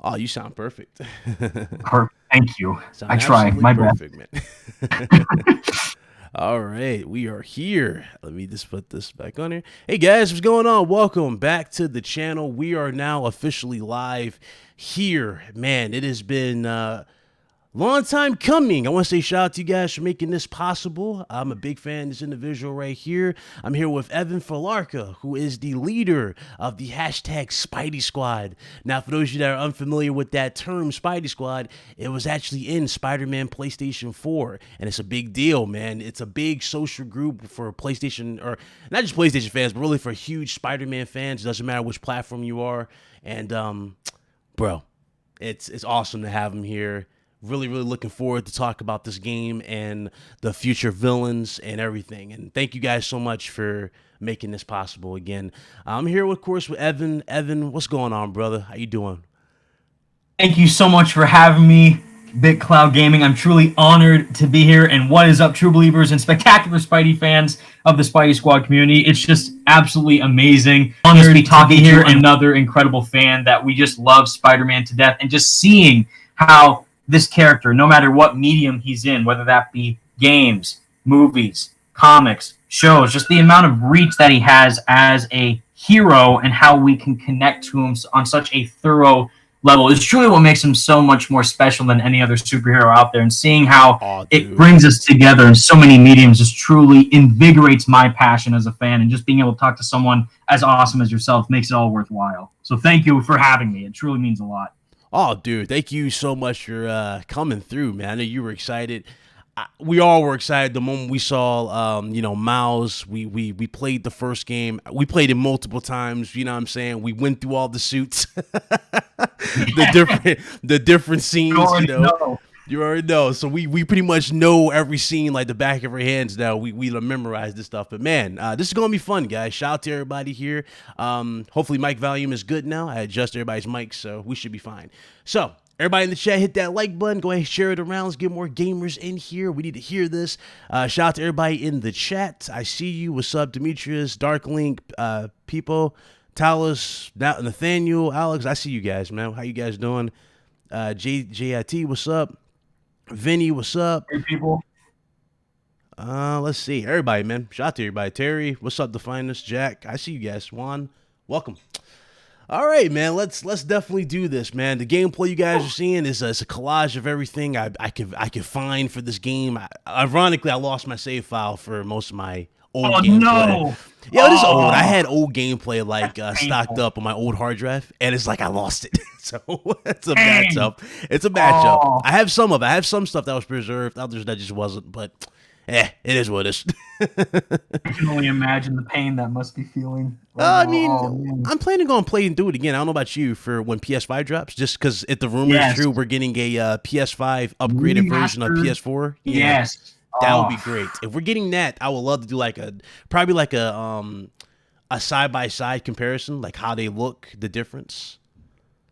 Oh, you sound perfect. Thank you. Sound I try absolutely my best. perfect, man. All right, we are here. Let me just put this back on here. Hey guys, what's going on? Welcome back to the channel. We are now officially live here. Man, it has been long time coming. I want to say shout out to you guys for making this possible. I'm a big fan of this individual right here. I'm here with Evan Filarca, who is the leader of the hashtag Spidey Squad. Now, for those of you that are unfamiliar with that term, Spidey Squad, it was actually in Spider-Man PlayStation 4, and it's a big deal, man. It's a big social group for PlayStation, or not just PlayStation fans, but really for huge Spider-Man fans. It doesn't matter which platform you are, and bro, it's awesome to have him here. Really looking forward to talk about this game and the future villains and everything. And thank you guys so much for making this possible again. I'm here, of course, with Evan. Evan, what's going on, brother? How you doing? Thank you so much for having me, Big Cloud Gaming. I'm truly honored to be here. And what is up, true believers and spectacular Spidey fans of the Spidey Squad community? It's just absolutely amazing. Honored to be talking here. Another incredible fan that we just love Spider-Man to death, and just seeing how this character, no matter what medium he's in, whether that be games, movies, comics, shows, just the amount of reach that he has as a hero and how we can connect to him on such a thorough level is truly what makes him so much more special than any other superhero out there. And seeing how it brings us together in so many mediums just truly invigorates my passion as a fan. And just being able to talk to someone as awesome as yourself makes it all worthwhile. So thank you for having me. It truly means a lot. Oh, dude, thank you so much for coming through, man. I know you were excited. We all were excited the moment we saw, Miles. We played the first game. We played it multiple times. You know what I'm saying? We went through all the suits, the different scenes. You already know. So we pretty much know every scene like the back of our hands now. We memorize this stuff. But man, this is gonna be fun, guys. Shout out to everybody here. Hopefully mic volume is good now. I adjust everybody's mics, so we should be fine. So everybody in the chat, hit that like button. Go ahead and share it around. Let's get more gamers in here. We need to hear this. Shout out to everybody in the chat. I see you. What's up, Demetrius, Darklink, People, Talos, Nathaniel, Alex. I see you guys, man. How you guys doing? JIT, what's up? Vinny, what's up? Hey, people. Let's see. Everybody, man. Shout out to everybody. Terry, what's up, the finest? Jack, I see you guys. Juan, welcome. All right, man. Let's definitely do this, man. The gameplay you guys are seeing is a collage of everything I could find for this game. Ironically, I lost my save file for most of my old gameplay. No. Yeah, it is old. I had old gameplay stocked up on my old hard drive, and it's like I lost it. So it's a matchup. It's a matchup. I have some of it. I have some stuff that was preserved. Others that just wasn't. But it is what it is. I can only imagine the pain that must be feeling. I mean, I'm planning on playing through it again. I don't know about you for when PS5 drops, just because if the rumor is true, we're getting a PS5 upgraded version of PS4. Yeah. Yes. That would be great. If we're getting that, I would love to do probably a side-by-side comparison, like how they look, the difference.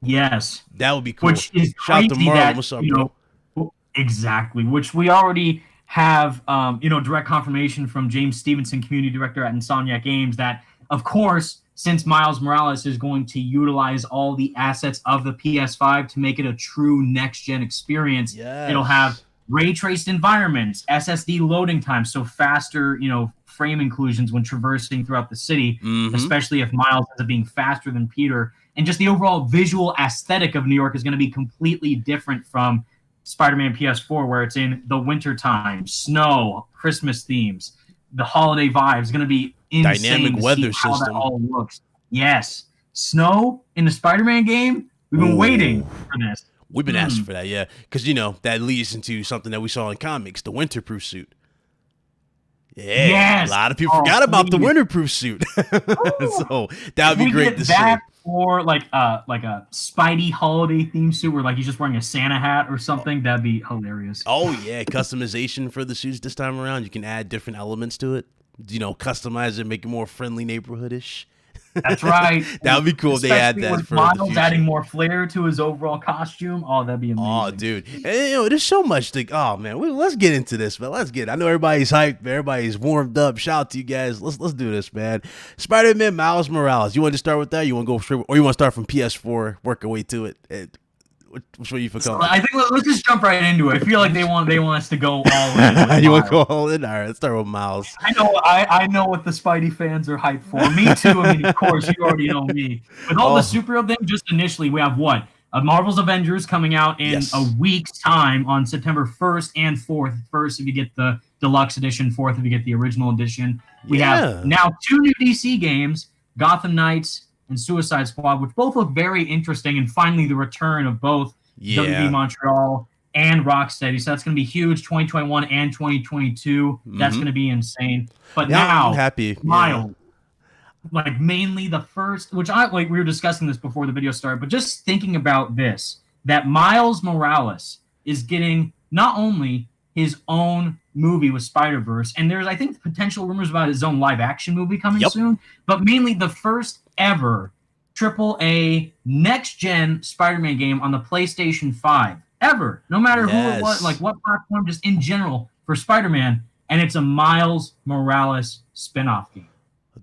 Yes. That would be cool. Which is shout out to Marlon. What's up, bro? Exactly. Which we already have, direct confirmation from James Stevenson, community director at Insomniac Games, that, of course, since Miles Morales is going to utilize all the assets of the PS5 to make it a true next-gen experience, it'll have ray-traced environments, SSD loading times, so faster, frame inclusions when traversing throughout the city, especially if Miles ends up being faster than Peter. And just the overall visual aesthetic of New York is going to be completely different from Spider-Man PS4, where it's in the wintertime, snow, Christmas themes, the holiday vibes. It's going to be insane. Dynamic weather how system. That all looks. Yes. Snow in the Spider-Man game? We've been waiting for this. We've been asking for that, yeah. Because, that leads into something that we saw in comics, the winterproof suit. Yeah, yes. A lot of people forgot about the winterproof suit. So that would be great to see. Or like a Spidey holiday theme suit where he's just wearing a Santa hat or something, that'd be hilarious. Oh yeah, customization for the suits this time around. You can add different elements to it. Customize it, make it more friendly neighborhoodish. That's right. That would be cool if they add that for Miles the future. Adding more flair to his overall costume. Oh, that'd be amazing. Oh, dude. And, there's so much to... Oh, man. Let's get into this, man. Let's get it. I know everybody's hyped. Everybody's warmed up. Shout out to you guys. Let's do this, man. Spider-Man Miles Morales. You want to start with that? You want to go straight... Or you want to start from PS4, work our way to it? Which way you feel So comfortable? I think let's just jump right into it. I feel like they want us to go all in. With You want to go Miles. all in? All right, let's start with Miles. I know what the Spidey fans are hyped for. Me too. I mean, of course, you already know me. With all the Oh, superhero things, just initially, we have what? Marvel's Avengers coming out in a yes. week's time on September 1st and 4th. First, if you get the deluxe edition, 4th, if you get the original edition. We have Yeah. now 2 new DC games, Gotham Knights and Suicide Squad, which both look very interesting, and finally the return of both WB Yeah. Montreal and Rocksteady. So that's going to be huge, 2021 and 2022. That's Mm-hmm. going to be insane. But Yeah, I'm now, happy. Yeah. Miles, like mainly the first, which I like, we were discussing this before the video started, but just thinking about this, that Miles Morales is getting not only his own movie with Spider-Verse, and there's, I think, potential rumors about his own live action movie coming Yep. soon, but mainly the first ever AAA next-gen Spider-Man game on the PlayStation 5 ever, no matter who it was, like Yes. what platform, just in general for Spider-Man, and it's a Miles Morales spin-off game.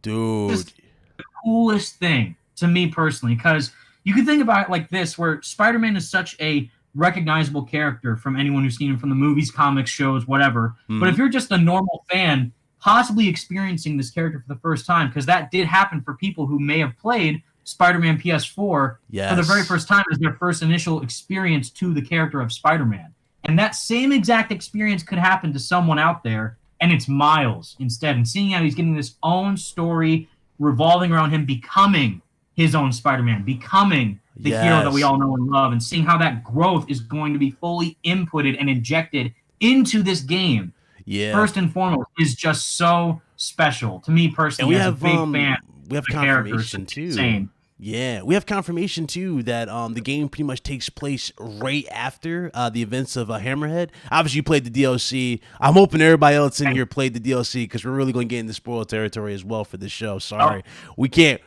Dude. Just the coolest thing to me personally, because you can think about it like this, where Spider-Man is such a recognizable character from anyone who's seen him from the movies, comics, shows, whatever. But Mm-hmm. if you're just a normal fan, possibly experiencing this character for the first time, because that did happen for people who may have played Spider-Man PS4 for the very Yes. first time as their first initial experience to the character of Spider-Man. And that same exact experience could happen to someone out there, and it's Miles instead. And seeing how he's getting this own story revolving around him becoming his own Spider-Man, becoming the hero that we Yes. all know and love, and seeing how that growth is going to be fully inputted and injected into this game, Yeah. first and foremost, is just so special to me And personally as a big fan of we have the character. It's confirmation too. insane. Yeah, we have confirmation too that the game pretty much takes place right after the events of Hammerhead. Obviously, you played the DLC. I'm hoping everybody else in here played the DLC because we're really going to get into spoiler territory as well for this show. Sorry, we can't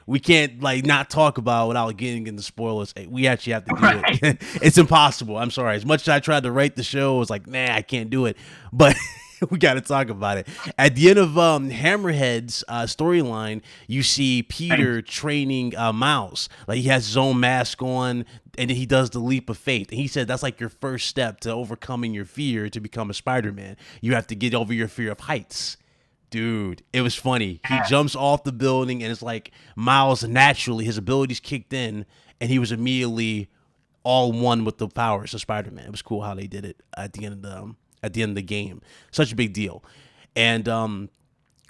like not talk about without getting into spoilers. We actually have to do it. It's impossible. I'm sorry. As much as I tried to write the show, it was like, nah, I can't do it. But we got to talk about it. At the end of Hammerhead's storyline, you see Peter training Miles. Like he has his own mask on, and then he does the leap of faith. And he said that's like your first step to overcoming your fear to become a Spider-Man. You have to get over your fear of heights. Dude, it was funny. He jumps off the building, and it's like Miles naturally, his abilities kicked in, and he was immediately all one with the powers of Spider-Man. It was cool how they did it at the end of the game. Such a big deal. And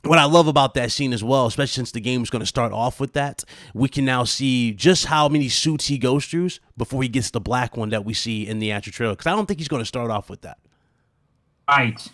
what I love about that scene as well, especially since the game is going to start off with that, we can now see just how many suits he goes through before he gets the black one that we see in the actual trailer. Because I don't think he's going to start off with that. Right.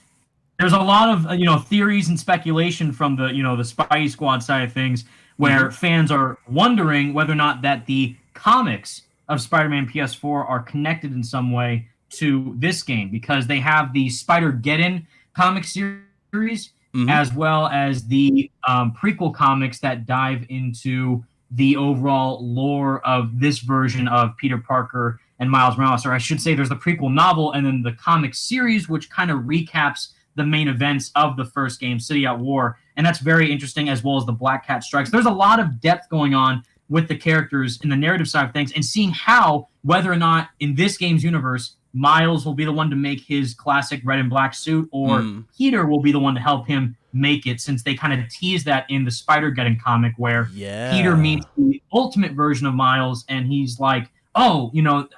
There's a lot of theories and speculation from the the Spidey Squad side of things, where fans are wondering whether or not that the comics of Spider-Man PS4 are connected in some way to this game, because they have the Spider-Geddon comic series as well as the prequel comics that dive into the overall lore of this version of Peter Parker and Miles Morales. Or I should say there's the prequel novel and then the comic series, which kind of recaps the main events of the first game, City at War. And that's very interesting, as well as the Black Cat Strikes. There's a lot of depth going on with the characters in the narrative side of things, and seeing how, whether or not in this game's universe, Miles will be the one to make his classic red and black suit, or Peter will be the one to help him make it, since they kind of tease that in the Spider-Geddon comic, where Peter meets the ultimate version of Miles, and he's like, oh,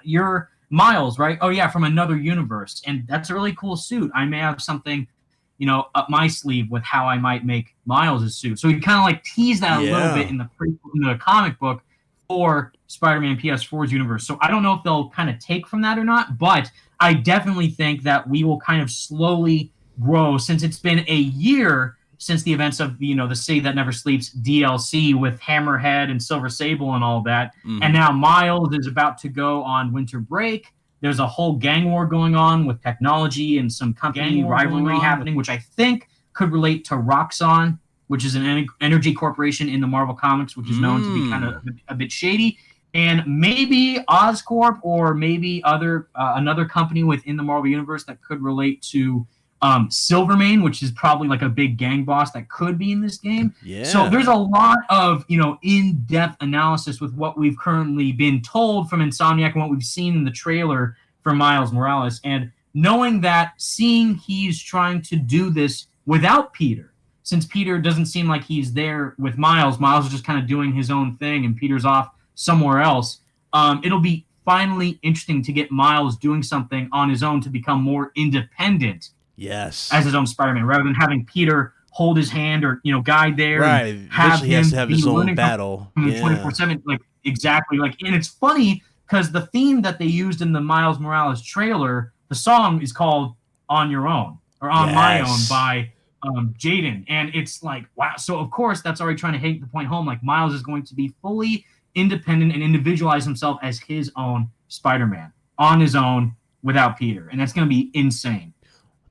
you're Miles, right? Oh, yeah, from another universe. And that's a really cool suit. I may have something, up my sleeve with how I might make Miles' suit. So he kind of like teased that a little bit in the comic book for Spider-Man PS4's universe. So I don't know if they'll kind of take from that or not, but I definitely think that we will kind of slowly grow, since it's been a year since the events of the City That Never Sleeps DLC with Hammerhead and Silver Sable and all that. And now Miles is about to go on winter break. There's a whole gang war going on with technology and some company rivalry happening, which I think could relate to Roxxon, which is an energy corporation in the Marvel Comics, which is known to be kind of a bit shady. And maybe Oscorp, or maybe another company within the Marvel Universe that could relate to Silvermane, which is probably like a big gang boss that could be in this game. Yeah. So there's a lot of, in-depth analysis with what we've currently been told from Insomniac and what we've seen in the trailer for Miles Morales. And knowing that, seeing he's trying to do this without Peter, since Peter doesn't seem like he's there with Miles. Miles is just kind of doing his own thing and Peter's off somewhere else. It'll be finally interesting to get Miles doing something on his own to become more independent. Yes. As his own Spider-Man, rather than having Peter hold his hand or guide there. Right. And have he has to have his own battle. 24/7. Like exactly. Like, and it's funny because the theme that they used in the Miles Morales trailer, the song is called "On Your Own" or "On My Own" by Jaden, and it's like, wow. So of course that's already trying to hit the point home. Like Miles is going to be fully independent and individualize himself as his own Spider-Man on his own without Peter, and that's going to be insane.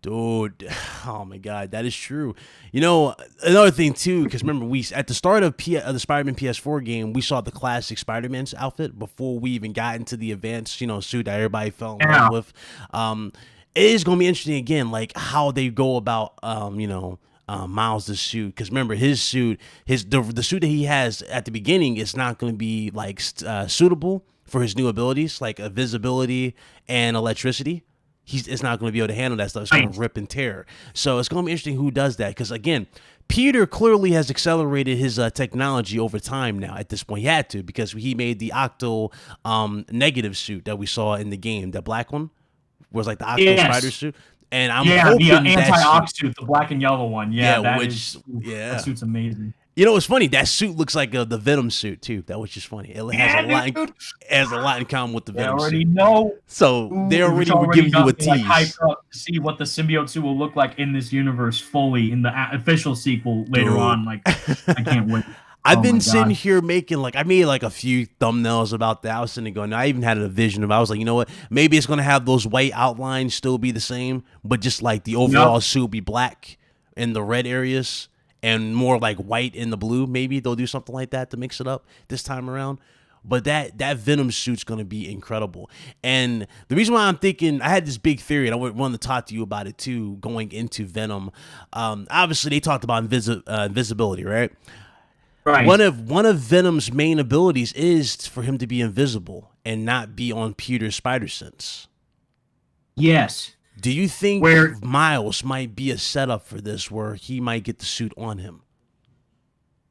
Dude, oh my God, that is true. Another thing too, because remember, we at the start of the Spider-Man PS4 game, we saw the classic Spider-Man's outfit before we even got into the advanced, suit that everybody fell in love with. It is going to be interesting again, like how they go about, Miles' suit, because remember his suit, the suit that he has at the beginning is not going to be like suitable for his new abilities, like visibility and electricity. It's not going to be able to handle that stuff. It's going to rip and tear. So it's going to be interesting who does that, because again, Peter clearly has accelerated his technology over time now. At this point, he had to, because he made the Octo negative suit that we saw in the game, the black one. Was like the Octo Spider suit, and I'm hoping the anti-Ox suit, the black and yellow one. That suit's amazing. It's funny. That suit looks like the Venom suit too. That was just funny. It has a lot in common with the Venom suit. I already know. So they already were giving you a tease. Hyped up to see what the symbiote suit will look like in this universe fully in the official sequel later on. Like, I can't wait. I've been sitting here I made like a few thumbnails about that. I was sitting going, I even had a vision of, I was like, you know what? Maybe it's going to have those white outlines still be the same, but just like the overall suit be black in the red areas and more like white in the blue. Maybe they'll do something like that to mix it up this time around. But that Venom suit's going to be incredible. And the reason why I'm thinking, I had this big theory, and I wanted to talk to you about it too, going into Venom. Obviously, they talked about invisibility, right? Right. One of Venom's main abilities is for him to be invisible and not be on Peter's spider sense. Yes. Do you think Miles might be a setup for this, where he might get the suit on him?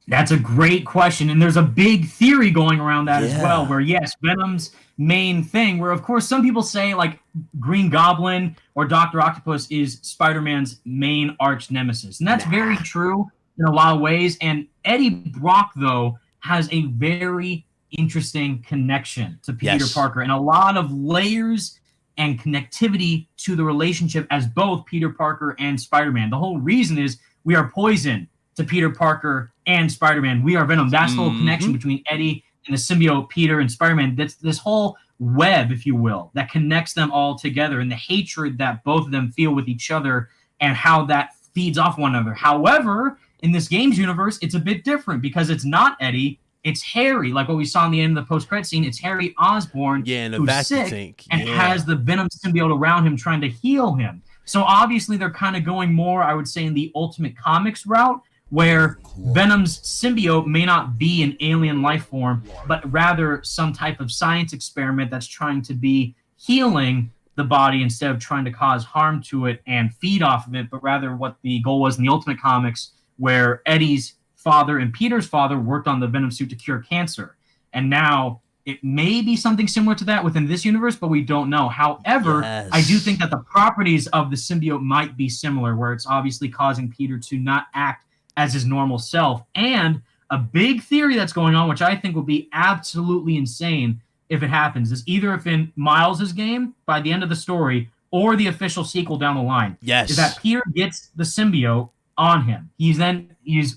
That's a great question, and there's a big theory going around that as well, where yes, Venom's main thing, where of course some people say like Green Goblin or Dr. Octopus is Spider-Man's main arch nemesis, and that's very true in a lot of ways. And Eddie Brock, though, has a very interesting connection to Peter Parker and a lot of layers and connectivity to the relationship as both Peter Parker and Spider-Man. The whole reason is we are poison to Peter Parker and Spider-Man. We are Venom. That's the whole connection between Eddie and the symbiote Peter and Spider-Man. That's this whole web, if you will, that connects them all together, and the hatred that both of them feel with each other and how that feeds off one another. However, in this game's universe, it's a bit different because it's not Eddie, it's Harry. Like what we saw in the end of the post-credit scene, it's Harry Osborne who's sick and has the Venom symbiote around him trying to heal him. So obviously they're kind of going more, I would say, in the Ultimate Comics route, where Venom's symbiote may not be an alien life form, but rather some type of science experiment that's trying to be healing the body instead of trying to cause harm to it and feed off of it, but rather what the goal was in the Ultimate Comics, where Eddie's father and Peter's father worked on the Venom suit to cure cancer. And now it may be something similar to that within this universe, but we don't know. However, I do think that the properties of the symbiote might be similar, where it's obviously causing Peter to not act as his normal self. And a big theory that's going on, which I think will be absolutely insane if it happens, is either if in Miles' game by the end of the story or the official sequel down the line, is that Peter gets the symbiote on him. He's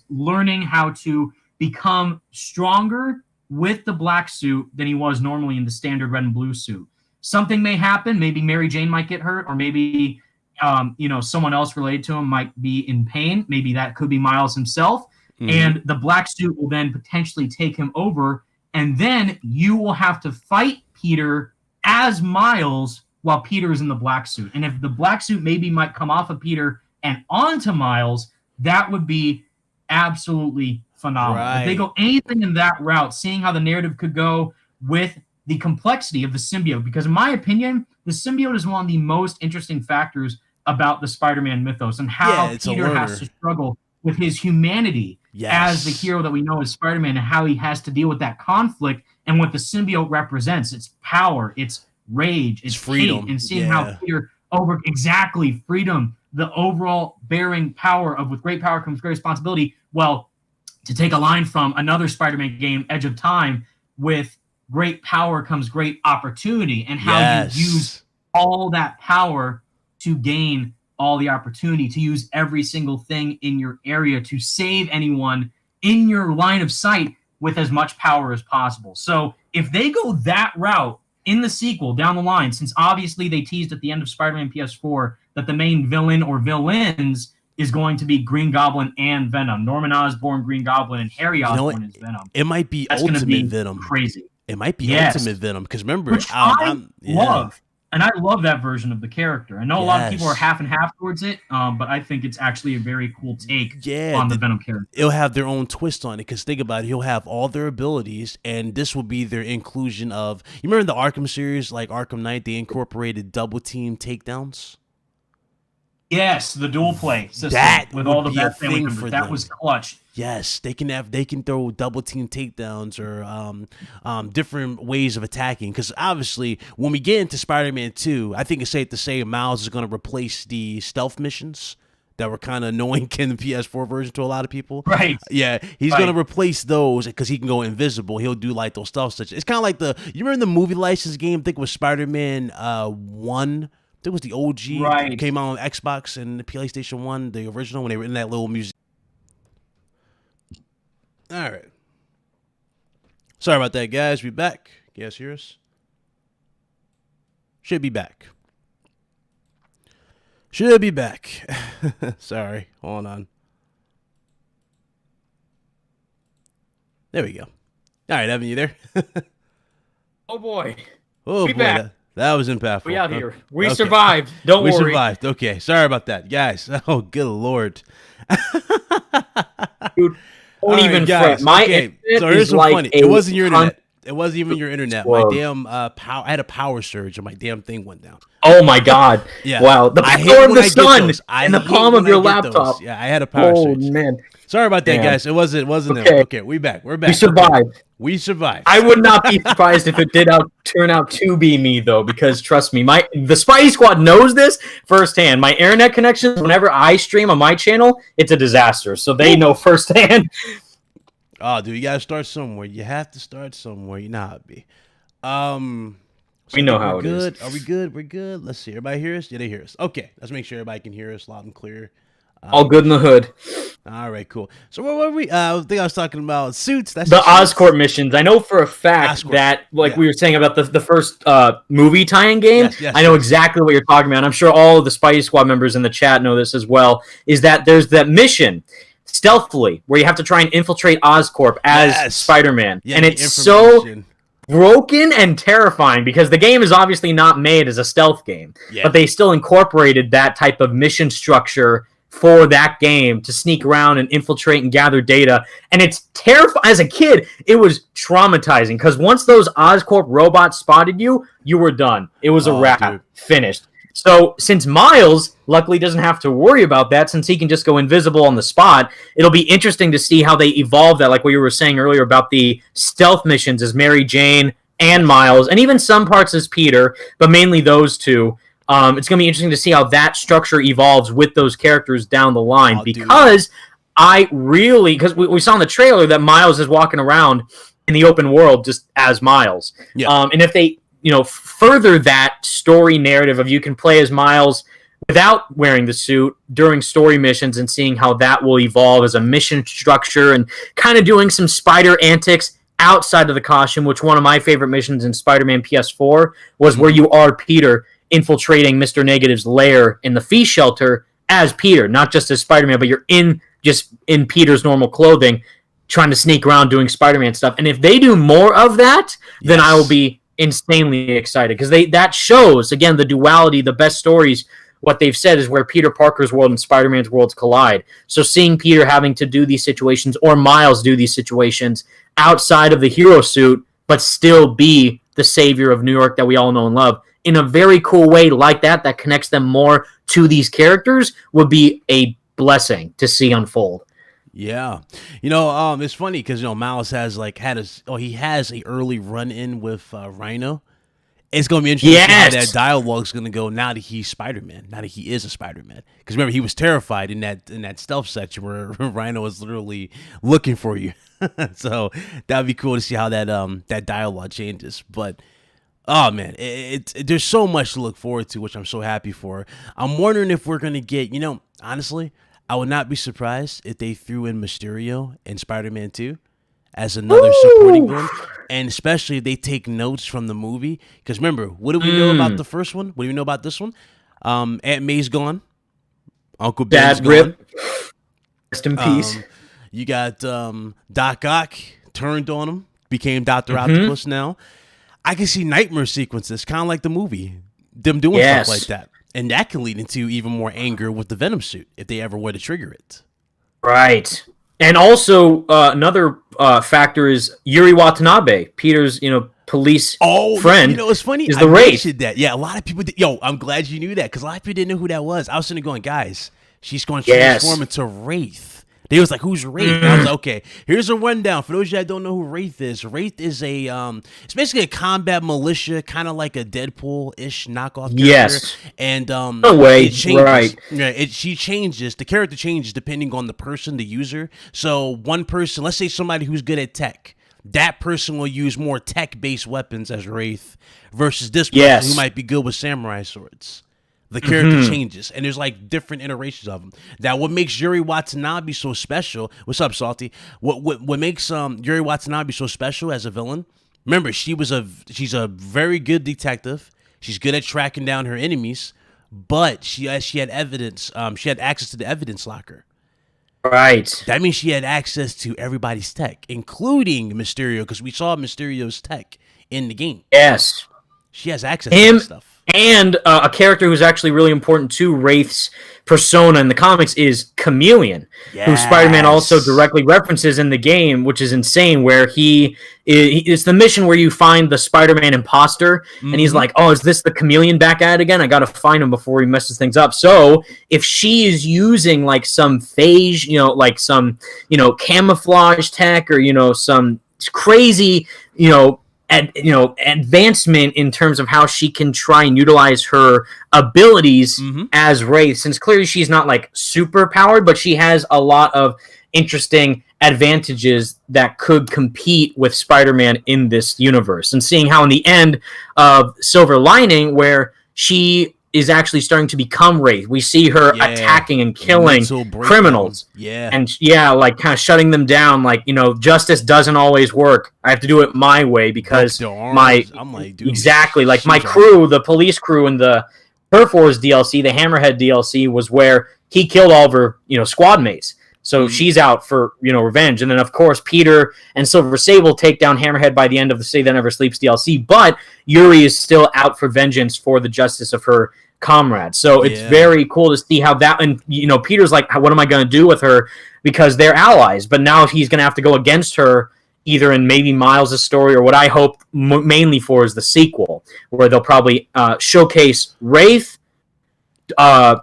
learning how to become stronger with the black suit than he was normally in the standard red and blue suit. Something may happen. Maybe Mary Jane might get hurt, or maybe someone else related to him might be in pain. Maybe that could be Miles himself. And the black suit will then potentially take him over, and then you will have to fight Peter as Miles while Peter is in the black suit. And if the black suit maybe might come off of Peter and onto Miles, that would be absolutely phenomenal. Right. If they go anything in that route, seeing how the narrative could go with the complexity of the symbiote, because in my opinion, the symbiote is one of the most interesting factors about the Spider-Man mythos and how Peter has to struggle with his humanity as the hero that we know as Spider-Man, and how he has to deal with that conflict and what the symbiote represents. It's power, it's rage, it's freedom, hate, and seeing how Peter freedom, the overall bearing power of with great power comes great responsibility. Well, to take a line from another Spider-Man game, Edge of Time, with great power comes great opportunity, and how you use all that power to gain all the opportunity, to use every single thing in your area to save anyone in your line of sight with as much power as possible. So if they go that route in the sequel down the line, since obviously they teased at the end of Spider-Man PS4 that the main villain or villains is going to be Green Goblin and Venom. Norman Osborn, Green Goblin, and Harry Osborn is Venom. It might be That's Ultimate Venom. Crazy. It might be Ultimate Venom, because remember, which I love. And I love that version of the character. I know a lot of people are half and half towards it, but I think it's actually a very cool take on the Venom character. It'll have their own twist on it, because think about it, he'll have all their abilities, and this will be their inclusion of... You remember in the Arkham series, like Arkham Knight, they incorporated double team takedowns? Yes, the dual play system with all the bad thing for that was clutch. Yes, they can throw double team takedowns or different ways of attacking, because obviously when we get into Spider-Man 2, I think it's safe to say Miles is going to replace the stealth missions that were kind of annoying in the PS4 version to a lot of people. Right. Yeah, he's going to replace those because he can go invisible. He'll do like those stealth such. It's kind of like you remember the movie license game? I think it was Spider-Man 1. It was the OG came out on Xbox and the PlayStation 1, the original, when they were in that little museum. All right. Sorry about that, guys. We back. You guys hear us? Should be back. Should be back. Sorry. Hold on. There we go. All right, Evan, you there? Oh, boy. Oh, boy. Back. That was impactful. We out here. We survived. Don't worry. We survived. Okay. Sorry about that, guys. Oh, good Lord. Dude, don't even fret. My internet so here's is like funny. It wasn't your internet. It wasn't even your internet. My damn I had a power surge and my damn thing went down. Oh my God. Yeah. Wow. The power of the sun in the palm of your laptop. Yeah, I had a power surge. Oh man. Sorry about that, guys. It wasn't okay. Okay, we're back. We're back. We survived. Okay. We survived. I would not be surprised if it did turn out to be me, though, because trust me, the Spidey Squad knows this firsthand. My internet connections, whenever I stream on my channel, it's a disaster. So they know firsthand. Oh, dude, you gotta start somewhere. You have to start somewhere. You know how it be. So we know how it is. Are we good? We're good. Let's see. Everybody hear us? Yeah, they hear us. Okay, let's make sure everybody can hear us loud and clear. All good in the hood. All right, cool. So what were we? I think I was talking about suits. That's the Oscorp missions. I know for a fact that, like we were saying about the first movie tie-in game, I know exactly what you're talking about. I'm sure all of the Spidey Squad members in the chat know this as well, is that there's that mission, stealthily, where you have to try and infiltrate Oscorp as Spider-Man. Yeah, and it's so broken and terrifying because the game is obviously not made as a stealth game, but they still incorporated that type of mission structure for that game to sneak around and infiltrate and gather data. And it's terrifying. As a kid, it was traumatizing because once those Oscorp robots spotted you, you were done. It was a wrap. Finished. So since Miles luckily doesn't have to worry about that, since he can just go invisible on the spot, it'll be interesting to see how they evolve that, like what you were saying earlier about the stealth missions as Mary Jane and Miles, and even some parts as Peter, but mainly those two. It's going to be interesting to see how that structure evolves with those characters down the line, because we saw in the trailer that Miles is walking around in the open world just as Miles. Yeah. And if they further that story narrative of you can play as Miles without wearing the suit during story missions and seeing how that will evolve as a mission structure and kind of doing some spider antics outside of the costume, which one of my favorite missions in Spider-Man PS4 was where you are Peter infiltrating Mr. Negative's lair in the feast shelter as Peter, not just as Spider-Man, but you're in Peter's normal clothing trying to sneak around doing Spider-Man stuff. And if they do more of that, then I will be insanely excited because that shows again the duality. The best stories, what they've said is where Peter Parker's world and Spider-Man's worlds collide. So seeing Peter having to do these situations or Miles do these situations outside of the hero suit, but still be the savior of New York that we all know and love in a very cool way like that connects them more to these characters would be a blessing to see unfold. Yeah, it's funny because Miles has he has a early run in with Rhino. It's gonna be interesting to see how that dialogue's gonna go now that he's Spider-Man. Now that he is a Spider-Man, because remember he was terrified in that stealth section where Rhino was literally looking for you. So that'd be cool to see how that dialogue changes. But oh man, there's so much to look forward to, which I'm so happy for. I'm wondering if we're gonna get, honestly, I would not be surprised if they threw in Mysterio in Spider-Man 2 as another supporting villain, and especially if they take notes from the movie. Because remember, what do we know about the first one? What do we know about this one? Aunt May's gone. Uncle Ben's gone. Rip. Rest in peace. You got Doc Ock turned on him, became Dr. Octopus now. I can see nightmare sequences, kind of like the movie, them doing stuff like that. And that can lead into even more anger with the Venom suit if they ever were to trigger it. Right. And also another factor is Yuri Watanabe, Peter's police friend. It's funny. Is the wraith. That. Yeah, a lot of people did. I'm glad you knew that because a lot of people didn't know who that was. I was sitting there going, guys, she's going to transform into Wraith. They was like, who's Wraith? And I was like, okay, here's a rundown. For those of you that don't know who Wraith is it's it's basically a combat militia, kind of like a Deadpool-ish knockoff character. Yes. And it changes. Right. Yeah, she changes. The character changes depending on the person, the user. So one person, let's say somebody who's good at tech, that person will use more tech-based weapons as Wraith versus this person who might be good with samurai swords. The character changes, and there's like different iterations of them. Now, what makes Yuri Watanabe so special? What's up, Salty? What makes Yuri Watanabe so special as a villain? Remember, she's a very good detective. She's good at tracking down her enemies, but she had evidence. She had access to the evidence locker. Right. That means she had access to everybody's tech, including Mysterio, because we saw Mysterio's tech in the game. Yes. She has access to that stuff. And a character who's actually really important to Wraith's persona in the comics is Chameleon, who Spider-Man also directly references in the game, which is insane, where it's the mission where you find the Spider-Man imposter, and he's like, oh, is this the Chameleon back at it again? I got to find him before he messes things up. So if she is using like some phage, like some, camouflage tech or, some crazy, advancement in terms of how she can try and utilize her abilities as Wraith, since clearly she's not like super powered, but she has a lot of interesting advantages that could compete with Spider-Man in this universe. And seeing how in the end of Silver Lining, where she is actually starting to become Wraith. We see her attacking and killing criminals. And like kind of shutting them down. Like, justice doesn't always work. I have to do it my way because I'm like, dude, exactly. Like my crew, the police crew in the Perforce DLC, the Hammerhead DLC, was where he killed all of her, squad mates. So she's out for, revenge. And then, of course, Peter and Silver Sable take down Hammerhead by the end of the Say That Never Sleeps DLC. But Yuri is still out for vengeance for the justice of her comrades. So it's very cool to see how that... And, Peter's like, what am I going to do with her? Because they're allies. But now he's going to have to go against her either in maybe Miles' story or what I hope mainly for is the sequel, where they'll probably showcase Wraith,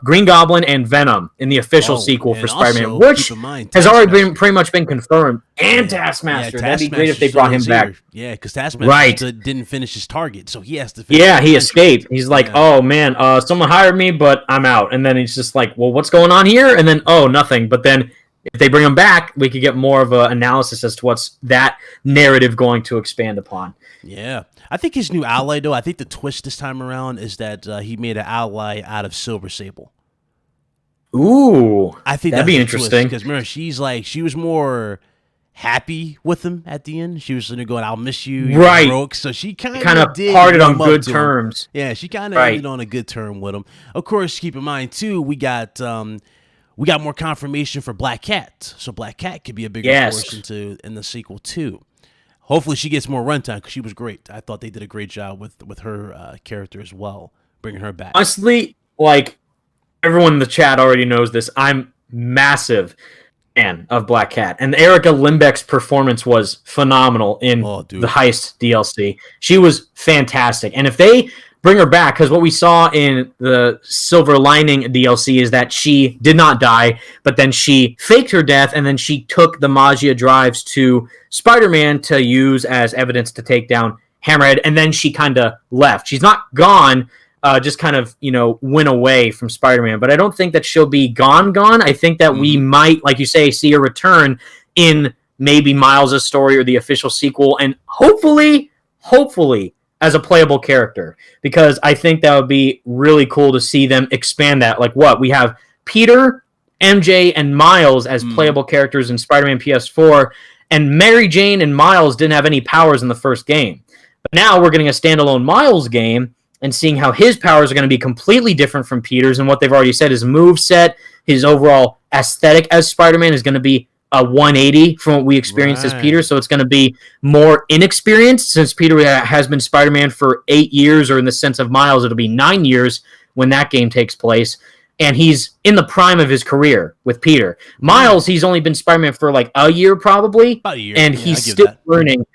Green Goblin, and Venom in the official sequel for Spider-Man, which has already pretty much been confirmed. And Taskmaster. That'd be great if they brought him back. Yeah, because Taskmaster didn't finish his target, so he has to finish. Yeah, he escaped. He's like, oh, man, someone hired me, but I'm out. And then he's just like, well, what's going on here? And then, oh, nothing. But then if they bring him back, we could get more of an analysis as to what's that narrative going to expand upon. Yeah. I think his new ally, though, I think the twist this time around is that he made an ally out of Silver Sable. Ooh. I think that'd be interesting. Because remember, she was more happy with him at the end. She was going, I'll miss you. Right. Broke. So she kind of parted on good terms. Yeah, she kind of ended on a good term with him. Of course, keep in mind, too, we got more confirmation for Black Cat. So Black Cat could be a bigger force in the sequel, too. hopefully she gets more runtime because she was great. I thought they did a great job with her character as well, bringing her back. Honestly, like everyone in the chat already knows this, I'm massive fan of Black Cat, and Erica Limbeck's performance was phenomenal in the Heist DLC. She was fantastic, and if they bring her back, because what we saw in the Silver Lining DLC is that she did not die, but then she faked her death, and then she took the Magia drives to Spider-Man to use as evidence to take down Hammerhead, and then she kind of left. She's not gone, just kind of, went away from Spider-Man, but I don't think that she'll be gone. I think that we might, like you say, see her return in maybe Miles' story or the official sequel, and hopefully, as a playable character, because I think that would be really cool to see them expand that. Like what? We have Peter, MJ, and Miles as playable characters in Spider-Man PS4, and Mary Jane and Miles didn't have any powers in the first game. But now we're getting a standalone Miles game and seeing how his powers are going to be completely different from Peter's, and what they've already said, his moveset, his overall aesthetic as Spider-Man is going to be a 180 from what we experienced as Peter, so it's going to be more inexperienced since Peter has been Spider-Man for 8 years, or in the sense of Miles, it'll be 9 years when that game takes place, and he's in the prime of his career with Peter. Miles, he's only been Spider-Man for like a year probably, and he's still learning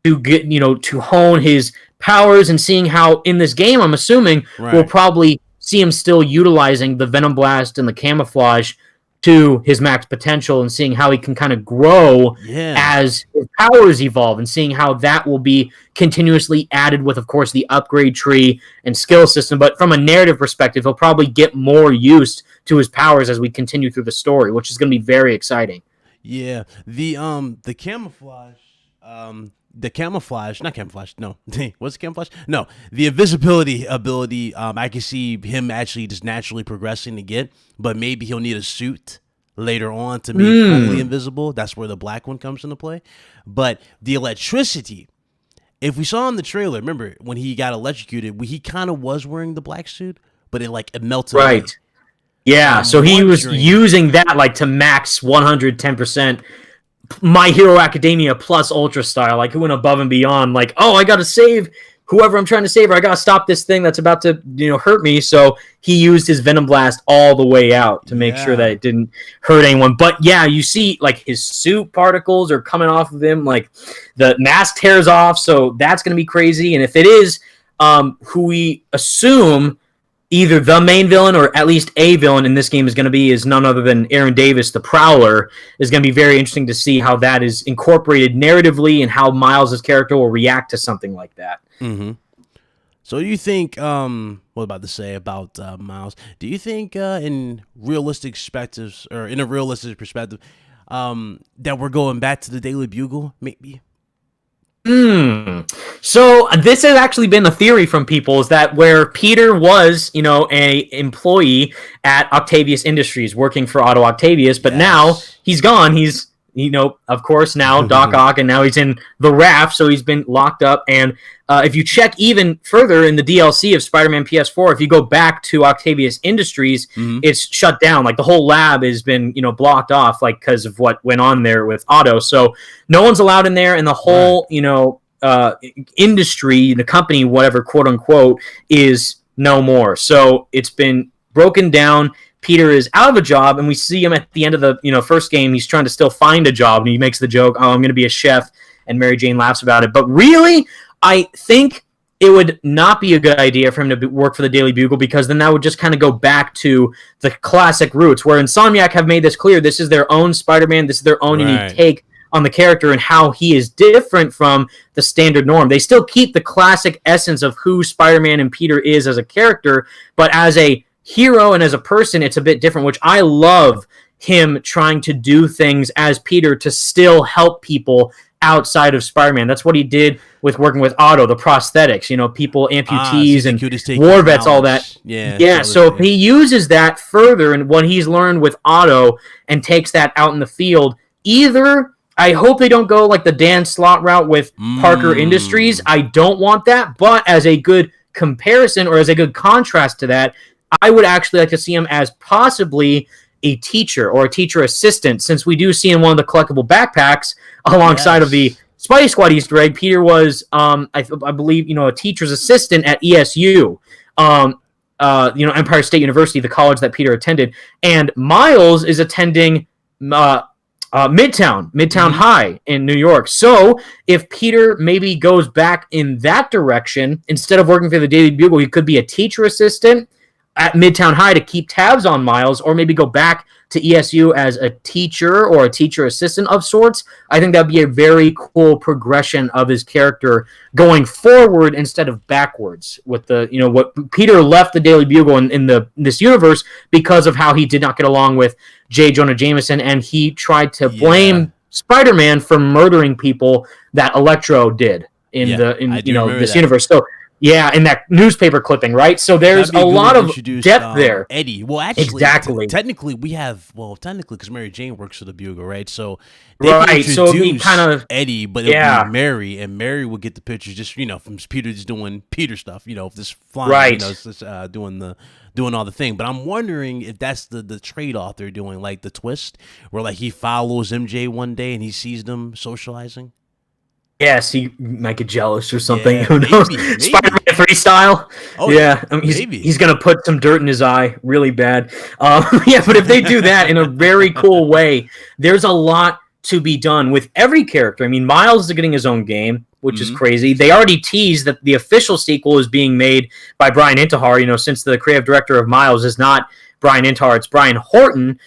to get, to hone his powers, and seeing how in this game, I'm assuming, we'll probably see him still utilizing the Venom Blast and the camouflage to his max potential, and seeing how he can kind of grow as his powers evolve, and seeing how that will be continuously added with, of course, the upgrade tree and skill system. But from a narrative perspective, he'll probably get more used to his powers as we continue through the story, which is going to be very exciting. Yeah, the camouflage, not camouflage. No, what's camouflage? No, the invisibility ability. I can see him actually just naturally progressing to get, but maybe he'll need a suit later on to be fully invisible. That's where the black one comes into play. But the electricity, if we saw in the trailer, remember when he got electrocuted, he kind of was wearing the black suit, but it melted away. Yeah, so he was using that like to max 110%. My Hero Academia plus Ultra style, like he went above and beyond, like, oh, I gotta save whoever I'm trying to save, or I gotta stop this thing that's about to hurt me. So he used his Venom Blast all the way out to make sure that it didn't hurt anyone. But yeah, you see like his suit particles are coming off of him, like the mask tears off, so that's gonna be crazy. And if it is who we assume either the main villain or at least a villain in this game is none other than Aaron Davis, the Prowler, is going to be very interesting to see how that is incorporated narratively and how Miles' character will react to something like that. So do you think, what am I about to say about Miles? Do you think in a realistic perspective, that we're going back to the Daily Bugle, maybe? So this has actually been a theory from people, is that where Peter was, a employee at Octavius Industries working for Otto Octavius, but now he's gone. He's, of course, now Doc Ock, and now he's in the raft, so he's been locked up. And if you check even further in the DLC of Spider-Man PS4, if you go back to Octavius Industries, it's shut down. Like the whole lab has been, blocked off, like because of what went on there with Otto. So no one's allowed in there, and the whole, industry, the company, whatever, quote unquote, is no more. So it's been broken down. Peter is out of a job, and we see him at the end of the first game. He's trying to still find a job, and he makes the joke, "Oh, I'm going to be a chef," and Mary Jane laughs about it. But really, I think it would not be a good idea for him to work for the Daily Bugle, because then that would just kind of go back to the classic roots, where Insomniac have made this clear. This is their own Spider-Man. This is their own unique take on the character and how he is different from the standard norm. They still keep the classic essence of who Spider-Man and Peter is as a character, but as a hero and as a person, it's a bit different, which I love him trying to do things as Peter to still help people outside of Spider-Man. That's what he did with working with Otto, the prosthetics, people, amputees and war vets, all that. Yeah. So if he uses that further and what he's learned with Otto and takes that out in the field, either I hope they don't go like the Dan Slott route with Parker Industries. I don't want that, but as a good comparison or as a good contrast to that, I would actually like to see him as possibly a teacher or a teacher assistant, since we do see in one of the collectible backpacks alongside of the Spidey Squad Easter egg, Peter was, I believe, a teacher's assistant at ESU, Empire State University, the college that Peter attended, and Miles is attending Midtown High in New York. So if Peter maybe goes back in that direction, instead of working for the Daily Bugle, he could be a teacher assistant at Midtown High to keep tabs on Miles, or maybe go back to ESU as a teacher or a teacher assistant of sorts. I think that'd be a very cool progression of his character going forward instead of backwards with the, what Peter left the Daily Bugle in this universe because of how he did not get along with J. Jonah Jameson, and he tried to blame Spider-Man for murdering people that Electro did in this universe. So yeah, in that newspaper clipping, right? So there's a lot of depth there. Eddie. Well, actually, exactly. Technically, because Mary Jane works for the Bugle, right? So so it'd be kind of Eddie, but it would be Mary, and Mary would get the pictures just from Peter just doing Peter stuff, just flying, doing all the thing. But I'm wondering if that's the trade-off they're doing, like the twist, where he follows MJ one day and he sees them socializing. Yes, he might get jealous or something. Yeah, who knows? Maybe. Spider-Man 3 style. Oh yeah, he's gonna put some dirt in his eye, really bad. But if they do that in a very cool way, there's a lot to be done with every character. I mean, Miles is getting his own game, which is crazy. They already teased that the official sequel is being made by Brian Intihar. Since the creative director of Miles is not Brian Intihar, it's Brian Horton.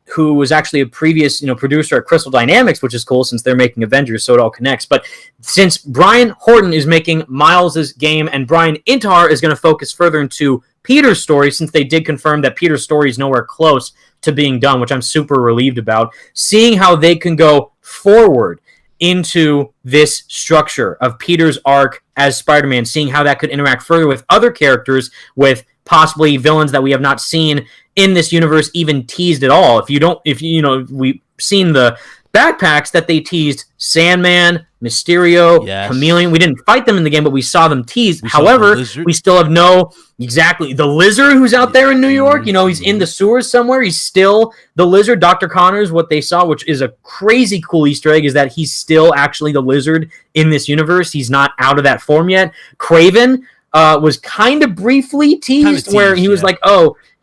Who was actually a previous, producer at Crystal Dynamics, which is cool since they're making Avengers, so it all connects. But since Brian Horton is making Miles' game and Brian Intihar is going to focus further into Peter's story, since they did confirm that Peter's story is nowhere close to being done, which I'm super relieved about, seeing how they can go forward into this structure of Peter's arc as Spider-Man, seeing how that could interact further with other characters, with possibly villains that we have not seen in this universe even teased at all. We've seen the backpacks that they teased, Sandman, Mysterio, Chameleon. We didn't fight them in the game, but we saw them teased. However, we still have the Lizard who's out there in New York. He's in the sewers somewhere. He's still the Lizard. Dr. Connors, what they saw, which is a crazy cool Easter egg, is that he's still actually the Lizard in this universe. He's not out of that form yet. Craven was kind of briefly teased, where he was like,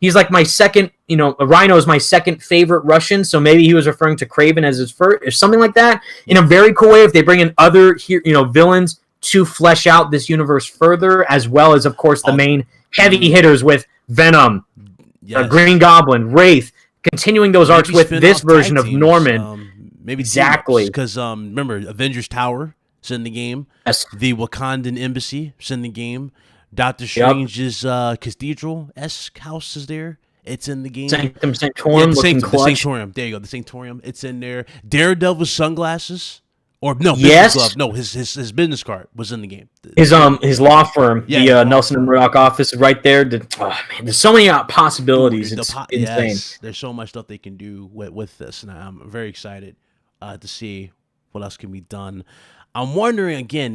he's like my second, Rhino is my second favorite Russian, so maybe he was referring to Craven as his first, or something like that, in a very cool way. If they bring in other, villains to flesh out this universe further, as well as, of course, the main heavy hitters with Venom, Green Goblin, Wraith, continuing those arcs with this version of Norman. Exactly. Because, remember, Avengers Tower is in the game. Yes. The Wakandan Embassy is in the game. Doctor Strange's cathedral-esque house is there. It's in the game. Sanctorum, the Sanctorium. There you go. The Sanctorium. It's in there. Daredevil's sunglasses. Or no, yes. Glove. No, his business card was in the game. His law firm, the Nelson and Murdoch office, is right there. There's so many possibilities. It's insane. Yes, there's so much stuff they can do with this, and I'm very excited to see what else can be done. I'm wondering again,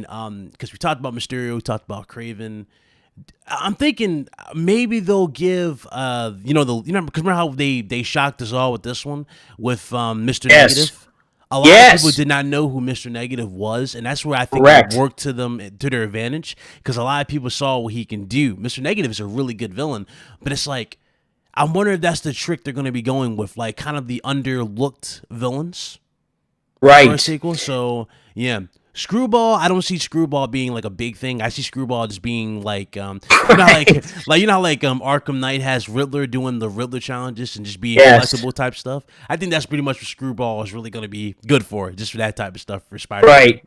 because we talked about Mysterio, we talked about Craven. I'm thinking maybe they'll give, because remember how they shocked us all with this one with Mr. Negative. A lot of people did not know who Mr. Negative was, and that's where I think it worked to their advantage, because a lot of people saw what he can do. Mr. Negative is a really good villain, but it's like, I wonder if that's the trick they're going to be going with, like kind of the underlooked villains, right? For a sequel. So yeah. Screwball, I don't see Screwball being like a big thing. I see Screwball just being like, Arkham Knight has Riddler doing the Riddler challenges and just being collectible type stuff. I think that's pretty much what Screwball is really going to be good for, just for that type of stuff for Spider-Man. Right.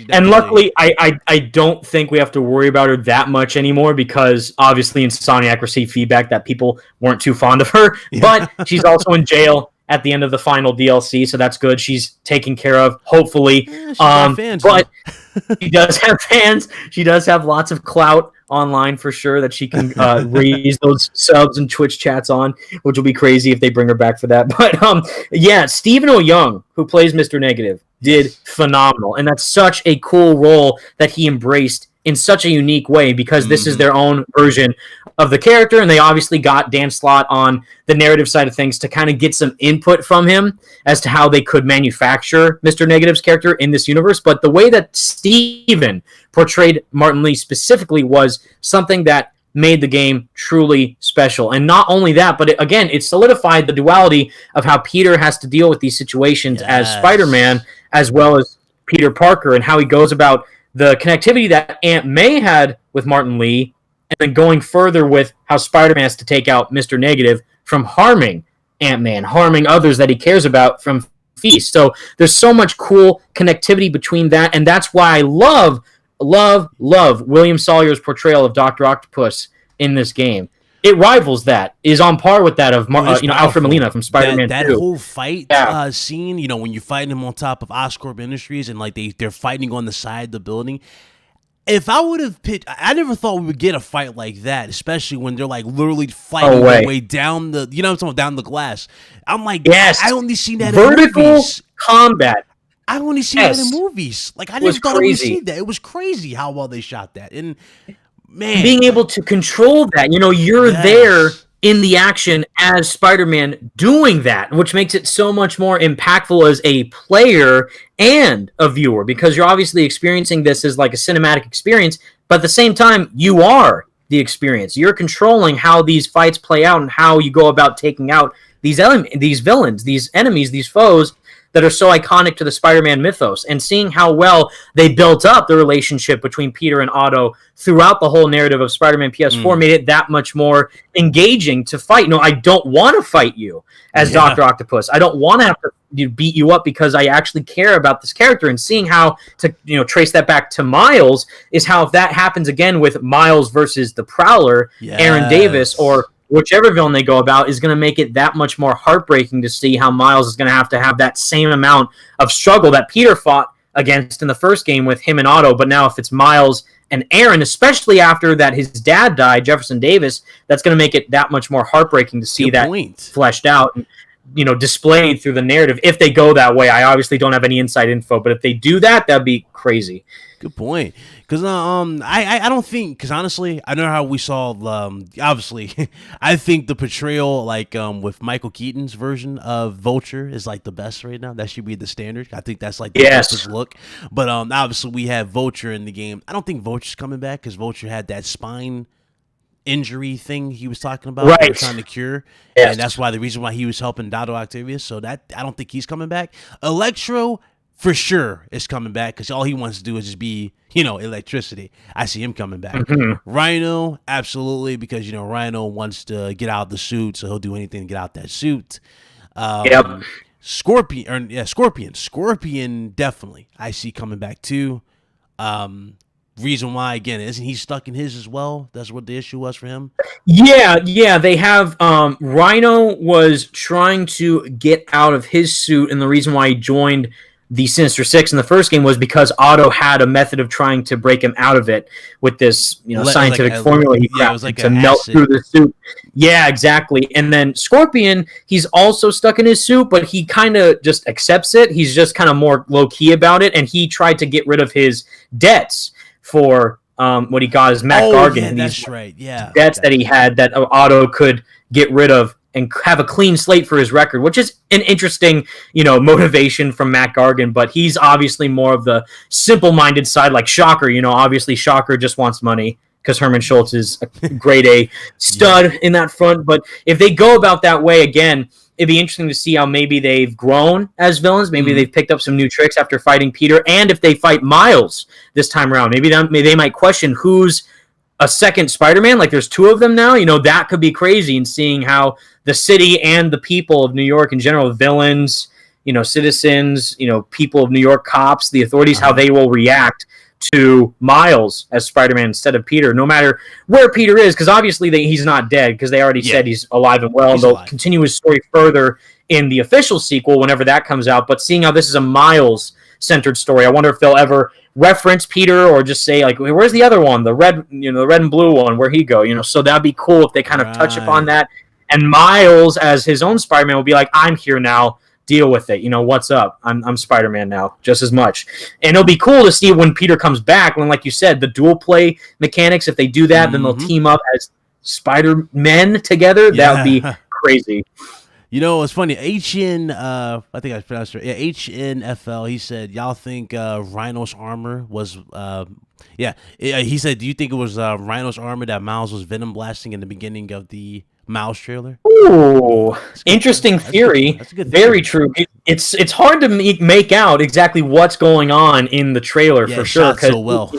And luckily, I don't think we have to worry about her that much anymore, because obviously Insomniac received feedback that people weren't too fond of her, but she's also in jail at the end of the final DLC, so that's good. She's taken care of, hopefully. Fans, but she does have fans. She does have lots of clout online for sure that she can raise those subs and Twitch chats on, which will be crazy if they bring her back for that. But Stephen O'Young, who plays Mr. Negative, did phenomenal, and that's such a cool role that he embraced in such a unique way, because this is their own version of the character, and they obviously got Dan Slott on the narrative side of things to kind of get some input from him as to how they could manufacture Mr. Negative's character in this universe. But the way that Steven portrayed Martin Lee specifically was something that made the game truly special. And not only that, but it solidified the duality of how Peter has to deal with these situations as Spider-Man, as well as Peter Parker, and how he goes about the connectivity that Aunt May had with Martin Lee, and then going further with how Spider-Man has to take out Mr. Negative from harming Aunt May and harming others that he cares about from Feast. So there's so much cool connectivity between that, and that's why I love William Sawyer's portrayal of Dr. Octopus in this game. It rivals that, is on par with that of Alfred Molina from Spider-Man 2. That whole fight scene, when you're fighting him on top of Oscorp Industries and like they're fighting on the side of the building. If I would have pitched, I never thought we would get a fight like that, especially when they're like literally fighting their way down the, down the glass. I'm like, I only seen that in movies. Combat. I only seen that in movies. Like I never thought I would see that. It was crazy how well they shot that. And man, being able to control that, you're there in the action as Spider-Man doing that, which makes it so much more impactful as a player and a viewer, because you're obviously experiencing this as like a cinematic experience, but at the same time, you are the experience. You're controlling how these fights play out and how you go about taking out these villains, these enemies, these foes that are so iconic to the Spider-Man mythos, and seeing how well they built up the relationship between Peter and Otto throughout the whole narrative of Spider-Man PS4 made it that much more engaging to fight. No, I don't want to fight you as Dr. Octopus. I don't want to have to beat you up because I actually care about this character. And seeing how to trace that back to Miles is how, if that happens again with Miles versus the Prowler, Aaron Davis, or whichever villain they go about, is going to make it that much more heartbreaking to see how Miles is going to have that same amount of struggle that Peter fought against in the first game with him and Otto. But now if it's Miles and Aaron, especially after that his dad died, Jefferson Davis, that's going to make it that much more heartbreaking to see fleshed out and displayed through the narrative. If they go that way, I obviously don't have any inside info, but if they do that, that'd be crazy. Good point. Because I don't think, because honestly, I know how we saw, obviously, I think the portrayal, like with Michael Keaton's version of Vulture is like the best right now. That should be the standard. I think that's like the best look. But obviously, we have Vulture in the game. I don't think Vulture's coming back because Vulture had that spine injury thing he was talking about, they were trying to cure, and that's why the reason why he was helping Dado Octavius. So that I don't think he's coming back. Electro for sure is coming back because all he wants to do is just be electricity. I see him coming back. Rhino, absolutely, because Rhino wants to get out of the suit, so he'll do anything to get out that suit. Scorpion, definitely I see coming back too. Reason why, again, isn't he stuck in his as well? That's what the issue was for him. Yeah. They have Rhino was trying to get out of his suit, and the reason why he joined the Sinister Six in the first game was because Otto had a method of trying to break him out of it with this scientific formula he crafted to melt through the suit. Yeah, exactly. And then Scorpion, he's also stuck in his suit, but he kind of just accepts it. He's just kind of more low-key about it, and he tried to get rid of his debts for what he got as Matt Gargan. Yeah, that's right. Yeah, debts that he had that Otto could get rid of and have a clean slate for his record, which is an interesting, motivation from Matt Gargan. But he's obviously more of the simple-minded side, like Shocker. Obviously Shocker just wants money because Herman Schultz is a grade A stud in that front. But if they go about that way again, it'd be interesting to see how maybe they've grown as villains. Maybe they've picked up some new tricks after fighting Peter. And if they fight Miles this time around, maybe they might question who's a second Spider-Man. Like there's two of them now. That could be crazy. And seeing how the city and the people of New York in general, villains, citizens, people of New York, cops, the authorities, how they will react to Miles as Spider-Man instead of Peter, no matter where Peter is, because obviously he's not dead, because they already said he's alive and well, and they'll continue his story further in the official sequel whenever that comes out. But seeing how this is a Miles-centered story, I wonder if they'll ever reference Peter or just say, like, where's the other one, the red and blue one, where'd he go? So that'd be cool if they kind of touch upon that. And Miles, as his own Spider-Man, will be like, I'm here now. Deal with it. What's up? I'm Spider-Man now, just as much. And it'll be cool to see when Peter comes back, when, like you said, the dual play mechanics, if they do that, then they'll team up as Spider-Men together, that would be crazy. You know, it's funny. I think I pronounced it. Yeah, HNFL. He said, "Y'all think Rhino's armor was?" He said, "Do you think it was Rhino's armor that Miles was venom blasting in the beginning of the Miles trailer?" Ooh, interesting theory. That's a good theory. Very true. It's hard to make out exactly what's going on in the trailer for sure. Shot so well.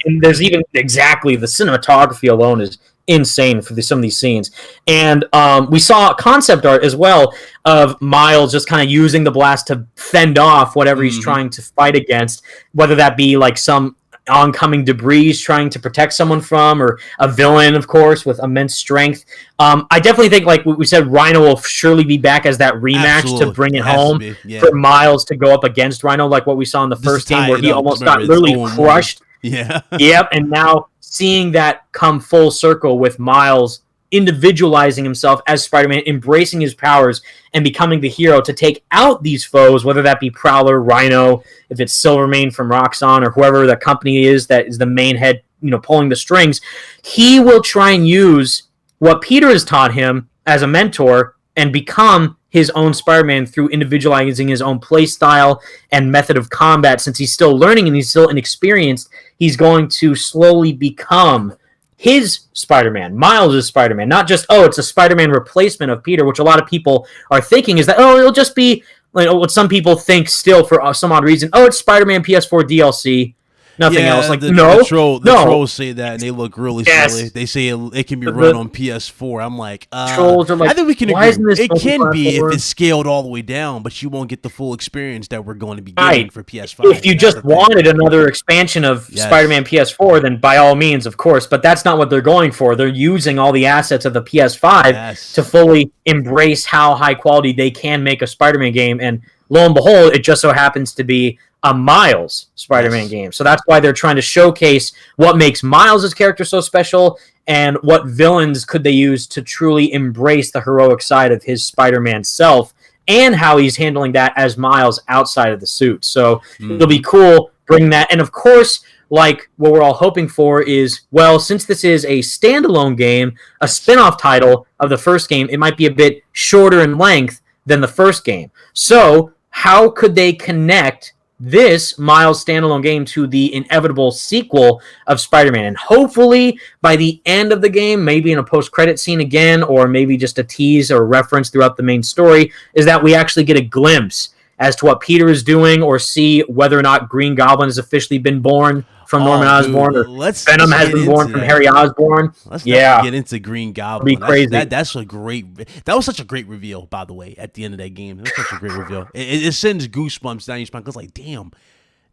And there's even exactly the cinematography alone is insane for some of these scenes. And we saw concept art as well of Miles just kind of using the blast to fend off whatever he's trying to fight against, whether that be like some oncoming debris trying to protect someone from, or a villain, of course, with immense strength. I definitely think, like we said, Rhino will surely be back as that rematch to bring it home for Miles to go up against Rhino, like what we saw in the first game where he almost got literally crushed. Yeah. Yep. And now seeing that come full circle with Miles individualizing himself as Spider-Man, embracing his powers, and becoming the hero to take out these foes, whether that be Prowler, Rhino, if it's Silvermane from Roxxon, or whoever the company is that is the main head, pulling the strings. He will try and use what Peter has taught him as a mentor and become his own Spider-Man through individualizing his own play style and method of combat. Since he's still learning and he's still inexperienced, he's going to slowly become his Spider-Man, Miles' Spider-Man, not just, it's a Spider-Man replacement of Peter, which a lot of people are thinking is that, it'll just be like what some people think still for some odd reason. It's Spider-Man PS4 DLC. Nothing else. Like, the trolls say that, and they look really silly. They say it can be run on PS4. I'm like, trolls are like, I think we can agree. It can be if it's scaled all the way down, but you won't get the full experience that we're going to be getting for PS5. If you just wanted another expansion of Spider-Man PS4, then by all means, of course. But that's not what they're going for. They're using all the assets of the PS5 to fully embrace how high quality they can make a Spider-Man game. And lo and behold, it just so happens to be a Miles Spider-Man game. So that's why they're trying to showcase what makes Miles' character so special and what villains could they use to truly embrace the heroic side of his Spider-Man self and how he's handling that as Miles outside of the suit. So it'll be cool bringing that. And of course, like what we're all hoping for is, well, since this is a standalone game, a spin-off title of the first game, it might be a bit shorter in length than the first game. So how could they connect this Miles standalone game to the inevitable sequel of Spider-Man? And hopefully by the end of the game, maybe in a post-credit scene again, or maybe just a tease or reference throughout the main story, is that we actually get a glimpse as to what Peter is doing, or see whether or not Green Goblin has officially been born from Norman Osborn, or Venom has been born from Harry Osborn. Let's get into Green Goblin. It'll be crazy. That was such a great reveal, by the way, at the end of that game. That was such a great reveal. It sends goosebumps down your spine, because like, damn,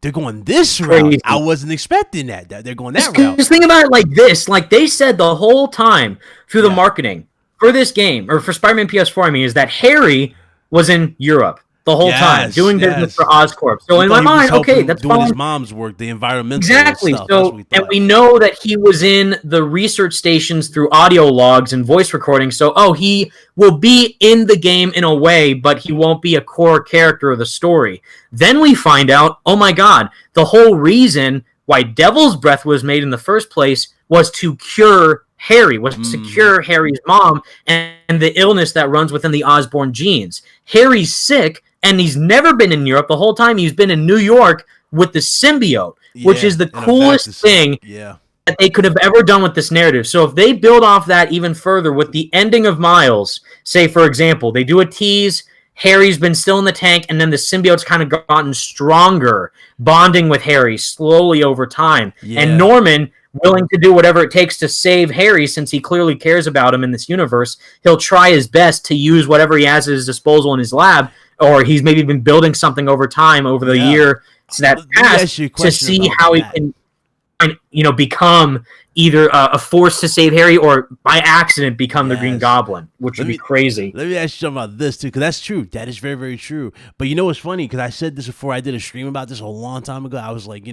they're going this route. I wasn't expecting that they're going that route. Just think about it like this. Like, they said the whole time through the marketing for this game, or for Spider-Man PS4, I mean, is that Harry was in Europe the whole time, doing business for Oscorp. So in my mind, okay, that's doing fine. His mom's work, the environmental exactly. stuff. So, and we know that he was in the research stations through audio logs and voice recordings. So, he will be in the game in a way, but he won't be a core character of the story. Then we find out, oh my God, the whole reason why Devil's Breath was made in the first place was to cure Harry, was to cure Harry's mom and the illness that runs within the Osborne genes. Harry's sick, and he's never been in Europe the whole time. He's been in New York with the symbiote, which is the coolest thing that they could have ever done with this narrative. So if they build off that even further with the ending of Miles, say, for example, they do a tease, Harry's been still in the tank, and then the symbiote's kind of gotten stronger, bonding with Harry slowly over time. And Norman, willing to do whatever it takes to save Harry, since he clearly cares about him in this universe, he'll try his best to use whatever he has at his disposal in his lab, or he's maybe been building something over time over the year that passed to see how he can, become either a force to save Harry, or by accident become the Green Goblin, which would be crazy. Let me ask you something about this too, because that's true. That is very, very true. But you know what's funny? Because I said this before. I did a stream about this a long time ago. I was like,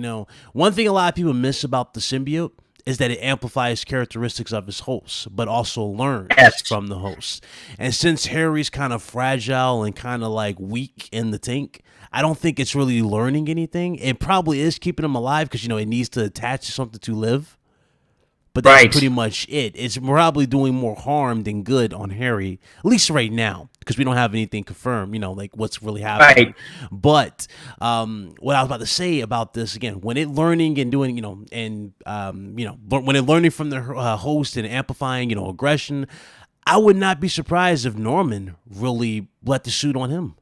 one thing a lot of people miss about the symbiote is that it amplifies characteristics of his host, but also learns from the host. And since Harry's kind of fragile and kind of like weak in the tank, I don't think it's really learning anything. It probably is keeping him alive because, it needs to attach to something to live. but that's pretty much it. It's probably doing more harm than good on Harry, at least right now, because we don't have anything confirmed, like what's really happening. Right. But what I was about to say about this, again, when it learning and doing, when it learning from the host and amplifying, aggression, I would not be surprised if Norman really let the suit on him.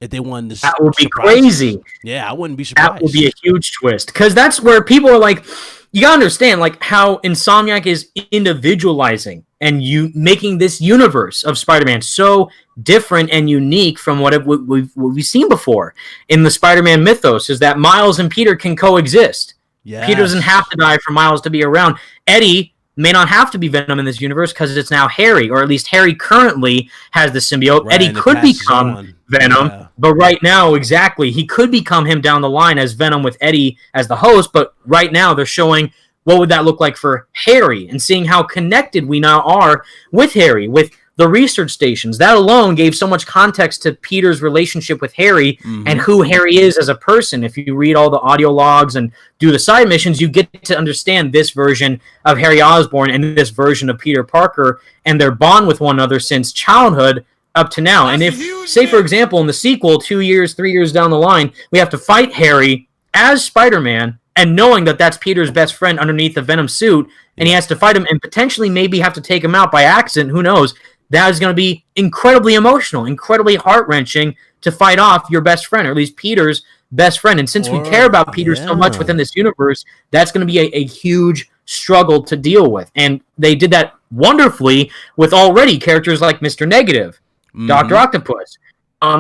If they wanted to, that would be crazy. Yeah, I wouldn't be surprised. That would be a huge twist, because that's where people are like, you gotta understand, like, how Insomniac is individualizing and you making this universe of Spider-Man so different and unique from what we've seen before in the Spider-Man mythos, is that Miles and Peter can coexist. Yes. Peter doesn't have to die for Miles to be around. Eddie may not have to be Venom in this universe because it's now Harry, or at least Harry currently has the symbiote. Right, Eddie could become Venom, but right now, exactly, he could become him down the line as Venom with Eddie as the host, but right now they're showing what would that look like for Harry, and seeing how connected we now are with Harry, with the research stations. That alone gave so much context to Peter's relationship with Harry and who Harry is as a person. If you read all the audio logs and do the side missions, you get to understand this version of Harry Osborn and this version of Peter Parker and their bond with one another since childhood up to now. And if, say, for example, in the sequel, 2 years, 3 years down the line, we have to fight Harry as Spider-Man, and knowing that that's Peter's best friend underneath the Venom suit, and he has to fight him and potentially maybe have to take him out by accident, who knows, that is going to be incredibly emotional, incredibly heart-wrenching to fight off your best friend, or at least Peter's best friend. And since we care about Peter so much within this universe, that's going to be a huge struggle to deal with. And they did that wonderfully with already characters like Mr. Negative, Dr. Octopus,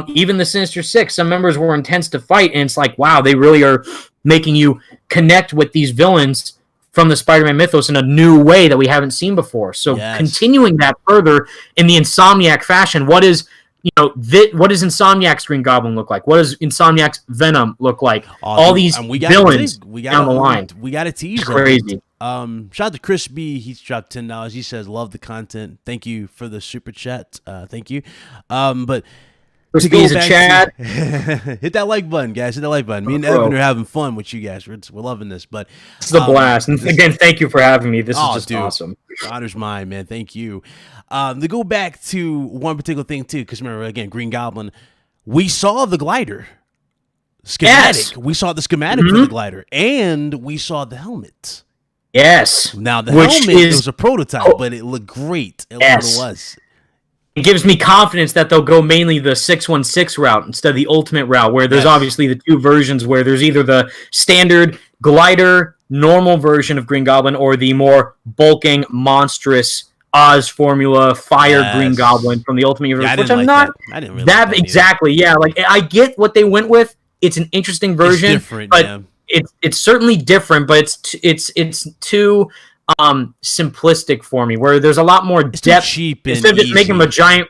even the Sinister Six. Some members were intense to fight, and it's like, wow, they really are making you connect with these villains from the Spider-Man mythos in a new way that we haven't seen before. So continuing that further in the Insomniac fashion, what is Insomniac's Green Goblin look like? What does Insomniac's Venom look like? All these villains down the line. We got to tease them. Crazy. Shout out to Chris B. He's dropped $10. He says, love the content. Thank you for the super chat. Thank you. But to go back chat. Hit that like button, guys. Hit that like button. Me and Evan are having fun with you guys. We're loving this. But it's a blast. And again, thank you for having me. This is just awesome. The honor's mine, man. Thank you. To go back to one particular thing too, because remember, again, Green Goblin, we saw the glider schematic. Yes. We saw the schematic for the glider, and we saw the helmet. Yes. Now the helmet was a prototype, but it looked great. It was. It gives me confidence that they'll go mainly the 616 route instead of the ultimate route, where there's obviously the two versions, where there's either the standard glider, normal version of Green Goblin, or the more bulking, monstrous Oz formula fire Green Goblin from the Ultimate Universe, which I'm not. I didn't really like that exactly. Yeah, like I get what they went with. It's an interesting version, it's different, but it's certainly different. But it's too simplistic for me, where there's a lot more depth. Cheap instead of just making him a giant,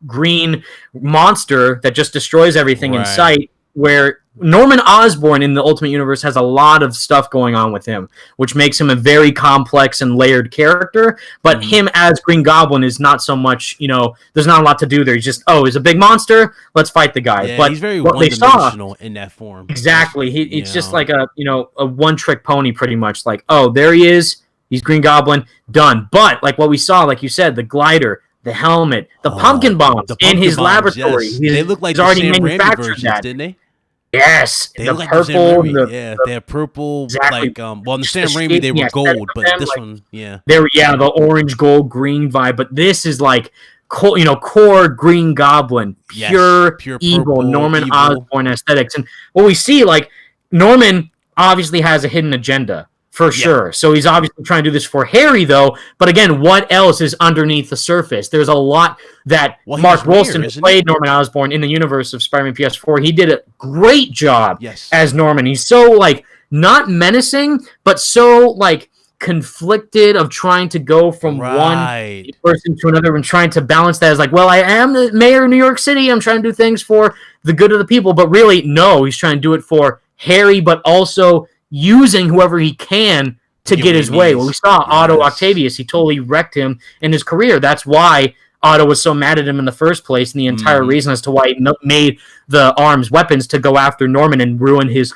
green monster that just destroys everything in sight. Where Norman Osborn in the Ultimate Universe has a lot of stuff going on with him, which makes him a very complex and layered character. But him as Green Goblin is not so much, there's not a lot to do there. He's just, he's a big monster, let's fight the guy. Yeah, but he's very one-dimensional in that form. Exactly. It's just like a one-trick pony pretty much. Like, there he is. He's Green Goblin, done. But like what we saw, like you said, the glider, the helmet, the pumpkin bombs in his laboratory. Yes. They look like he's already Sam manufactured versions, that, didn't they? Yes, they the look purple. Like they have purple. Exactly. Like in the Sam Raimi they were gold, but this one, the orange, gold, green vibe. But this is like, core Green Goblin, pure evil, purple, Norman Osborn aesthetics. And what we see, like Norman obviously has a hidden agenda. For sure. So he's obviously trying to do this for Harry, though. But again, what else is underneath the surface? There's a lot that Mark Wilson played Norman Osborn in the universe of Spider-Man PS4. He did a great job as Norman. He's so, not menacing, but so, conflicted of trying to go from one person to another and trying to balance that as I am the mayor of New York City. I'm trying to do things for the good of the people. But really, no, he's trying to do it for Harry, but also using whoever he can to get his way. Well, we saw Otto Octavius. He totally wrecked him in his career. That's why Otto was so mad at him in the first place, and the entire reason as to why he made the arms weapons to go after Norman and ruin his,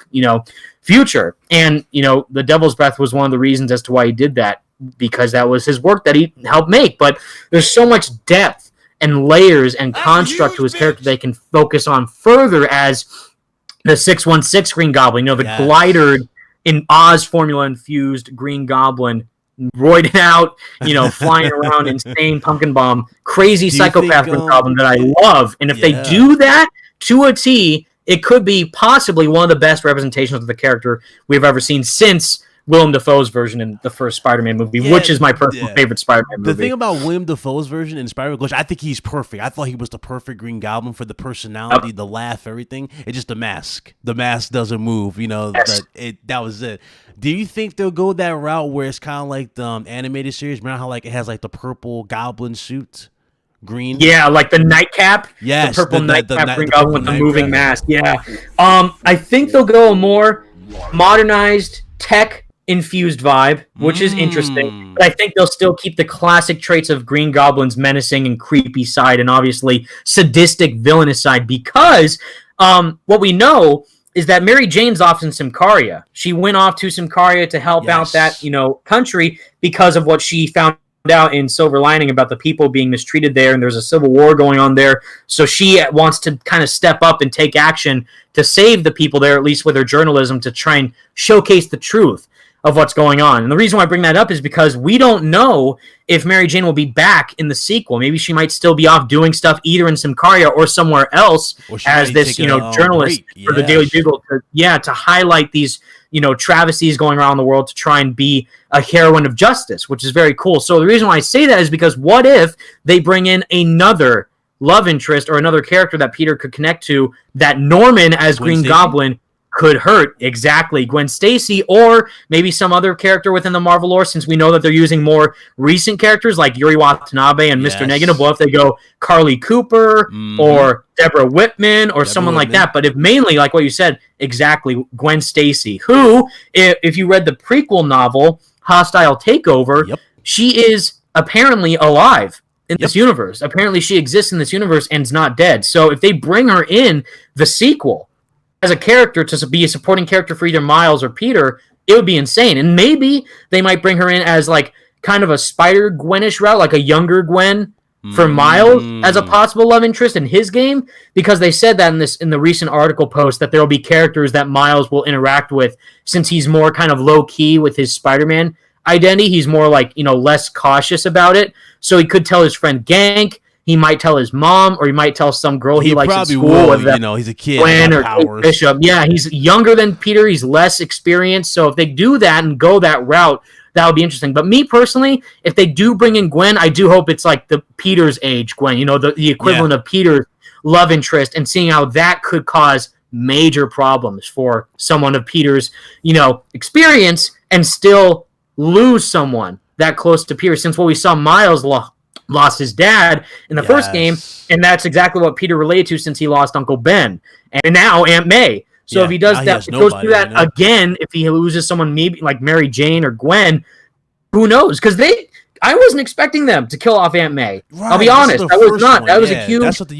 future. And, the Devil's Breath was one of the reasons as to why he did that, because that was his work that he helped make. But there's so much depth and layers and construct to his character they can focus on further as the 616 Green Goblin, the glider in Oz formula infused Green Goblin, roided out, flying around, insane pumpkin bomb, crazy psychopath Green Goblin that I love. And if they do that to a T, it could be possibly one of the best representations of the character we've ever seen since Willem Dafoe's version in the first Spider-Man movie, which is my personal favorite Spider-Man movie. The thing about Willem Dafoe's version in Spider-Man, I think he's perfect. I thought he was the perfect Green Goblin for the personality, the laugh, everything. It's just the mask. The mask doesn't move, that was it. Do you think they'll go that route where it's kind of like the animated series? Remember how it has the purple goblin suit? Green? Yeah, like the nightcap. Yes. The purple nightcap Green Goblin with the moving mask. Yeah. I think they'll go a more modernized tech infused vibe, which is interesting, but I think they'll still keep the classic traits of Green Goblin's menacing and creepy side, and obviously sadistic villainous side, because what we know is that Mary Jane's off in Symkaria. She went off to Symkaria to help out that country because of what she found out in Silver Lining about the people being mistreated there, and there's a civil war going on there. So she wants to kind of step up and take action to save the people there, at least with her journalism, to try and showcase the truth of what's going on. And the reason why I bring that up is because we don't know if Mary Jane will be back in the sequel. Maybe she might still be off doing stuff either in Symkaria or somewhere else as this, journalist for the Daily Bugle to highlight these, travesties going around the world to try and be a heroine of justice, which is very cool. So the reason why I say that is because what if they bring in another love interest or another character that Peter could connect to, that Norman as Green Goblin could hurt? Exactly. Gwen Stacy, or maybe some other character within the Marvel lore, since we know that they're using more recent characters like Yuri Watanabe and Mr. Negative. Well, if they go Carly Cooper or Deborah Whitman or someone like that. But if mainly, like what you said, exactly, Gwen Stacy, who, if you read the prequel novel, Hostile Takeover, she is apparently alive in this universe. Apparently she exists in this universe and is not dead. So if they bring her in the sequel as a character to be a supporting character for either Miles or Peter, it would be insane. And maybe they might bring her in as kind of a Spider-Gwenish route, like a younger Gwen for Miles as a possible love interest in his game, because they said that in the recent article post that there will be characters that Miles will interact with, since he's more kind of low-key with his Spider-Man identity. He's more less cautious about it. So he could tell his friend Gank, he might tell his mom, or he might tell some girl he likes at school. He's a kid. Gwen or Kate Bishop. Yeah, he's younger than Peter. He's less experienced. So if they do that and go that route, that would be interesting. But me personally, if they do bring in Gwen, I do hope it's like the Peter's age Gwen, the equivalent of Peter's love interest, and seeing how that could cause major problems for someone of Peter's, experience, and still lose someone that close to Peter, since what we saw Miles lost his dad in the first game, and that's exactly what Peter related to, since he lost Uncle Ben and now Aunt May. So if he does that, goes through that again, if he loses someone maybe like Mary Jane or Gwen, who knows? Because I wasn't expecting them to kill off Aunt May. Right, I'll be honest, I was not. That was a huge twist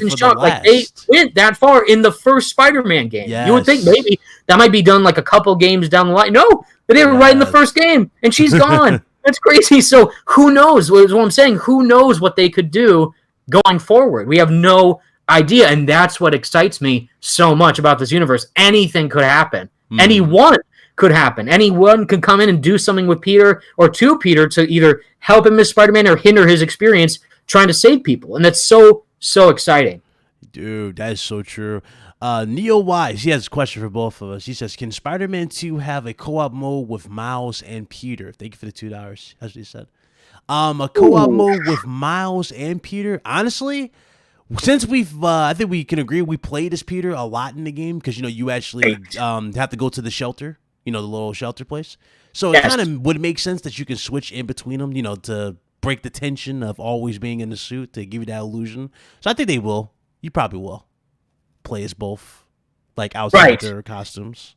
and shock. They went that far in the first Spider-Man game. Yes. You would think maybe that might be done a couple games down the line. No, but they were right in the first game, and she's gone. That's crazy. So who knows? What I'm saying, who knows what they could do going forward? We have no idea, and that's what excites me so much about this universe. Anything could happen. Anyone could happen. Anyone could come in and do something with Peter or to Peter to either help him as Spider-Man or hinder his experience trying to save people. And that's so exciting. Dude, that is so true. Neo Wise, he has a question for both of us. He says, can Spider-Man 2 have a co-op mode with Miles and Peter? Thank you for the $2. That's what he said. A co-op mode with Miles and Peter. Honestly, since we've, I think we can agree, we played as Peter a lot in the game, because, you actually have to go to the shelter, the little shelter place. So it kind of would make sense that you can switch in between them, to break the tension of always being in the suit, to give you that illusion. So I think they will. You probably will play as both, outside their costumes.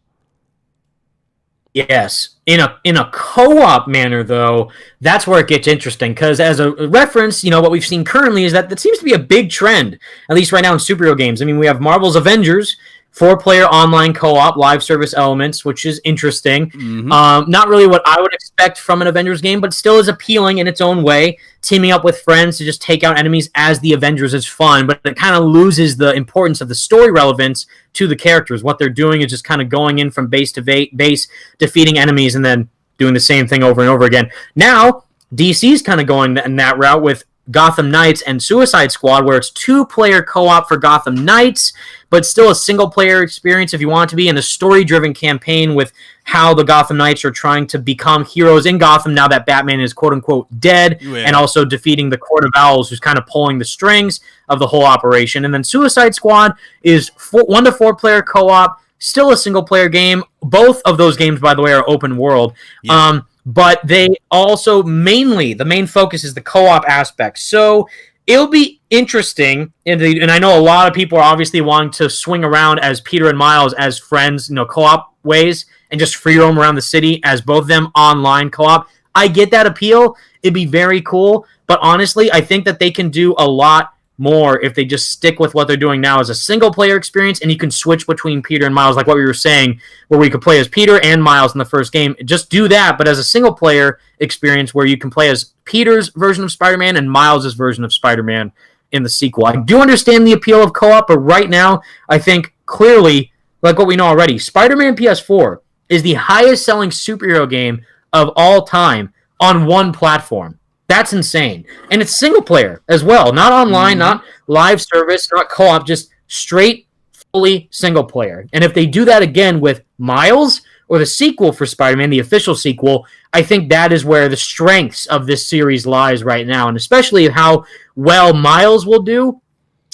Yes. In a co-op manner, though, that's where it gets interesting. Because as a reference, what we've seen currently is that seems to be a big trend, at least right now in superhero games. I mean, we have Marvel's Avengers, 4-player online co-op, live service elements, which is interesting. Mm-hmm. Not really what I would expect from an Avengers game, but still is appealing in its own way. Teaming up with friends to just take out enemies as the Avengers is fun, but it kind of loses the importance of the story relevance to the characters. What they're doing is just kind of going in from base to base, defeating enemies, and then doing the same thing over and over again. Now, DC's kind of going in that route with Gotham Knights and Suicide Squad, where it's 2-player co-op for Gotham Knights, but still a single-player experience if you want it to be, and a story-driven campaign with how the Gotham Knights are trying to become heroes in Gotham now that Batman is quote-unquote dead, and also defeating the Court of Owls, who's kind of pulling the strings of the whole operation. And then Suicide Squad is 1 to 4-player co-op, still a single-player game. Both of those games, by the way, are open world. Yeah. But they also the main focus is the co-op aspect. So it'll be interesting, and I know a lot of people are obviously wanting to swing around as Peter and Miles as friends, co-op ways, and just free roam around the city as both of them online co-op. I get that appeal. It'd be very cool, but honestly, I think that they can do a lot more if they just stick with what they're doing now as a single-player experience, and you can switch between Peter and Miles, like what we were saying, where we could play as Peter and Miles in the first game. Just do that, but as a single-player experience where you can play as Peter's version of Spider-Man and Miles' version of Spider-Man in the sequel. I do understand the appeal of co-op, but right now, I think clearly, like what we know already, Spider-Man PS4 is the highest-selling superhero game of all time on one platform. That's insane. And it's single player as well. Not online, not live service, not co-op, just straight, fully single player. And if they do that again with Miles or the sequel for Spider-Man, the official sequel, I think that is where the strengths of this series lies right now. And especially how well Miles will do.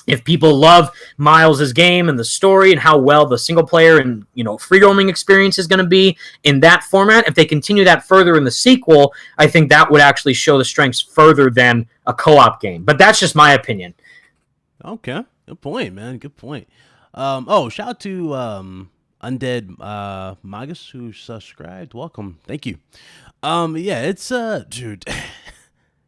If people love Miles' game and the story and how well the single player and free roaming experience is going to be in that format, if they continue that further in the sequel, I think that would actually show the strengths further than a co-op game. But that's just my opinion. Okay, good point, man. Good point. Shout out to Undead Magus who subscribed. Welcome, thank you. It's dude.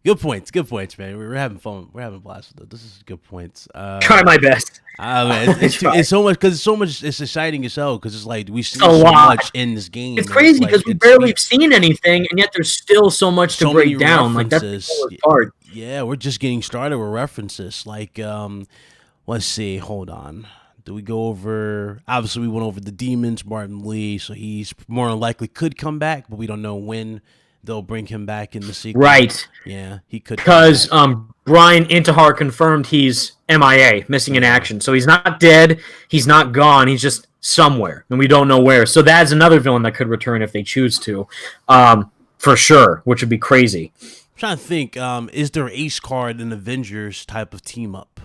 Good points, man. We're having fun. We're having a blast with it. This is good points. Try my best. Man, it's so much because it's exciting as hell because it's like we see so much in this game. It's crazy because we barely seen anything, and yet there's still so much to break down. Like that's the coolest part. Yeah, we're just getting started with references. Like, let's see. Hold on. Do we go over? Obviously, we went over the demons, Martin Lee, so he's more than likely could come back, but we don't know when they'll bring him back in the sequel. Right. Yeah, he could. Because Brian Intihar confirmed he's MIA, missing in action. So he's not dead. He's not gone. He's just somewhere, and we don't know where. So that's another villain that could return if they choose to, for sure, which would be crazy. I'm trying to think, is there an ace card in Avengers type of team up?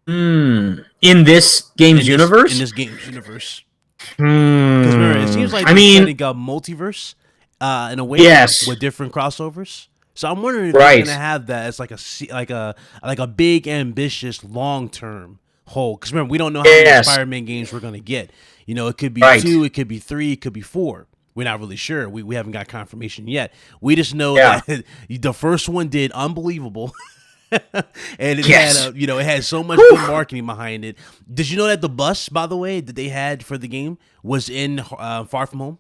In this game's universe? In this game's universe. Because remember, it seems like they got multiverse. In a way, with different crossovers. So I'm wondering if they're gonna have that as like a big, ambitious, long term whole. Because remember, we don't know how many Spider-Man games we're gonna get. It could be 2, it could be 3, it could be 4. We're not really sure. We haven't got confirmation yet. We just know that the first one did unbelievable. And it had it had so much good marketing behind it. Did you know that the bus, by the way, that they had for the game was in Far From Home?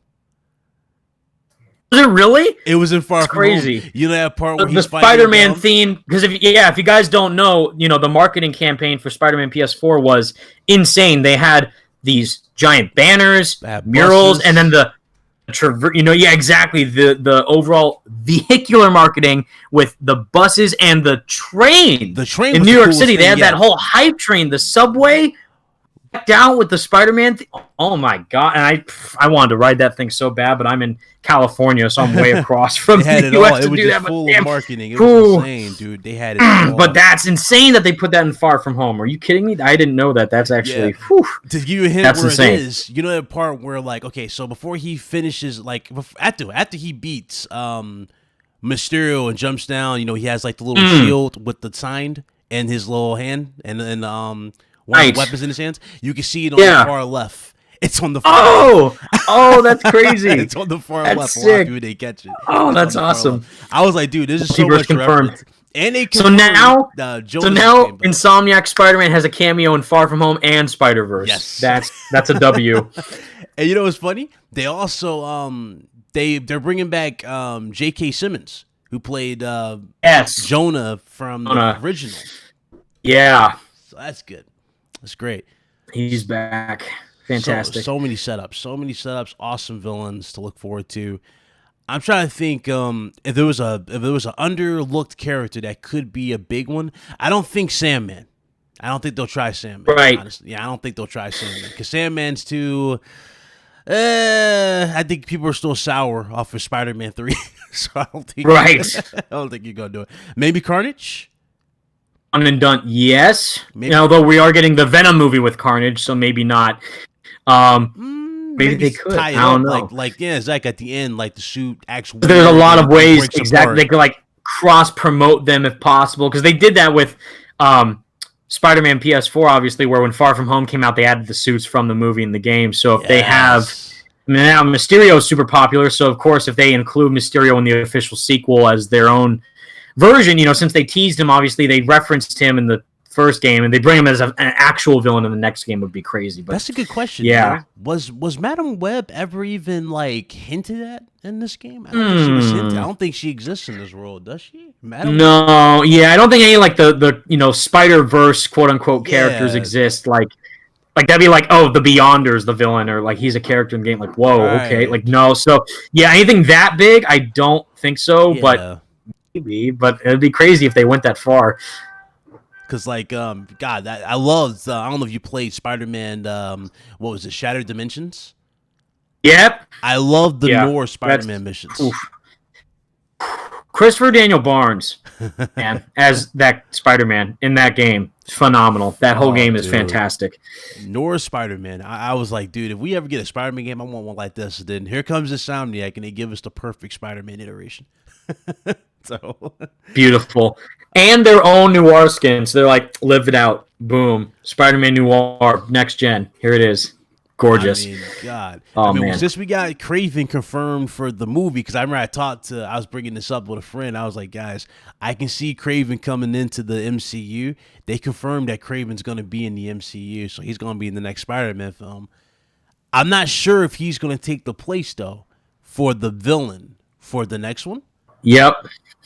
Was it really? It was in Far From crazy. Home. You know that part where the Spider-Man theme? Because if you guys don't know, the marketing campaign for Spider-Man PS4 was insane. They had these giant banners, murals, and then the exactly the overall vehicular marketing with the buses and the train. The train in New York City, they had that whole hype train, the subway. Down with the Spider-Man oh my god! And I wanted to ride that thing so bad, but I'm in California, so I'm way across from the US to do that. Full of marketing. It was insane, dude. They had it all. But that's insane that they put that in Far From Home. Are you kidding me? I didn't know that. That's actually to give you a hint that's where insane. It is. You know that part where so before he finishes, after he beats Mysterio and jumps down, he has the little shield with the sign and his little hand and one of the weapons in his hands. You can see it on the far left. It's on the far oh, that's crazy. It's on the far That's left. sick. A lot of people didn't catch it. Oh, It's that's on the far awesome. left. I was like, dude, this is so Multiverse much confirmed. reference. And they So confirmed, now, Jonas came back. Insomniac Spider-Man has a cameo in Far From Home and Spider-Verse. Yes. That's a W. And you know what's funny? They also they're bringing back J.K. Simmons, who played Yes. Jonah from the original. Yeah. So that's good. That's great. He's back. Fantastic. So many setups, awesome villains to look forward to. I'm trying to think if there was an underlooked character that could be a big one. I don't think Sandman. I don't think they'll try Sandman. Right. Honestly. Yeah, I don't think they'll try Sandman because Sandman's too. I think people are still sour off of Spider-Man 3, so I don't think. Right. I don't think you're gonna do it. Maybe Carnage. One and done. Yes. Maybe. Although we are getting the Venom movie with Carnage, so maybe not. Maybe they could. Tie it I don't up, know. like Zach at the end, like the suit actually. There's a lot of ways breaks exactly apart. they could like cross promote them if possible, because they did that with Spider-Man PS4, obviously, where when Far From Home came out, they added the suits from the movie in the game. So if they have, I mean, now Mysterio is super popular, so of course if they include Mysterio in the official sequel as their own version, since they teased him, obviously they referenced him in the first game, and they bring him as an actual villain in the next game would be crazy. But that's a good question. Yeah, was Madam Web ever even like hinted at in this game? I don't think she was hinted. I don't think she exists in this world, does she? No, yeah, I don't think any like the Spider-Verse quote unquote characters exist. Like that'd be like, oh, the Beyonder's the villain, or like he's a character in the game. Like, whoa, okay, like no. So yeah, anything that big, I don't think so. But maybe, but it'd be crazy if they went that far. Because, like, God, I loved, I don't know if you played Spider-Man, what was it, Shattered Dimensions? Yep. I love the Norse Spider-Man missions. Oof. Christopher Daniel Barnes, man, as that Spider-Man in that game, phenomenal. That whole game is fantastic. Norse Spider-Man. I was like, dude, if we ever get a Spider-Man game, I want one like this. Then here comes Insomniac, and they give us the perfect Spider-Man iteration. So beautiful. And their own noir skins. They're like, live it out. Boom. Spider-Man noir, next gen. Here it is. Gorgeous. I mean, God. Oh, man. man. Since we got Craven confirmed for the movie, because I remember I was bringing this up with a friend. I was like, guys, I can see Craven coming into the MCU. They confirmed that Craven's going to be in the MCU, so he's going to be in the next Spider-Man film. I'm not sure if he's going to take the place, though, for the villain for the next one. Yep.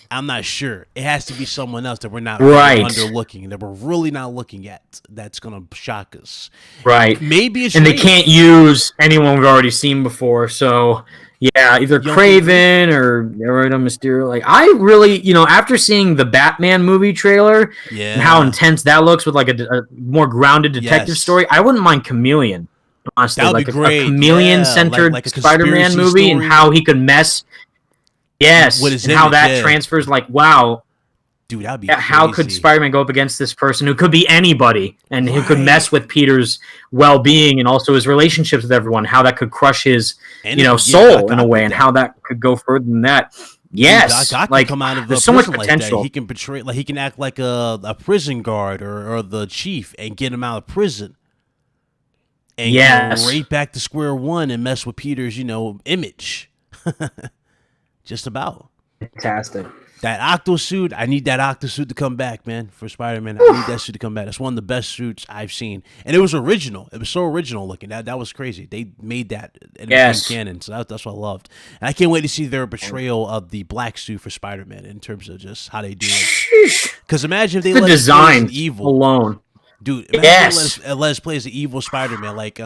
I'm not sure. It has to be someone else that we're not really underlooking, that we're really not looking at. That's gonna shock us. Right. Maybe it's they can't use anyone we've already seen before. So yeah, either Craven or Mysterio. Like I really, after seeing the Batman movie trailer and how intense that looks with like a more grounded detective story, I wouldn't mind Chameleon. Honestly, that'd like be great. A chameleon-centered like a Spider-Man movie story. and how he could mess. Yes, and how that transfers. Like, wow, dude, that'd be how crazy. could Spider-Man go up against this person who could be anybody, and who could mess with Peter's well-being and also his relationships with everyone? How that could crush his, soul in a way, and how that could go further than that. Yes, Doc like come out of there's so much potential. Like that. He can portray, like he can act like a prison guard or the chief and get him out of prison. And go right back to square one and mess with Peter's, image. Just about. Fantastic. That Octo suit, I need that Octo suit to come back, man, for Spider-Man. I need that suit to come back. That's one of the best suits I've seen. And it was original. It was so original looking. That was crazy. They made that in canon, so that's what I loved. And I can't wait to see their portrayal of the black suit for Spider-Man in terms of just how they do it. Because imagine if they let us play as evil alone. Dude, imagine let us play as the evil Spider-Man, like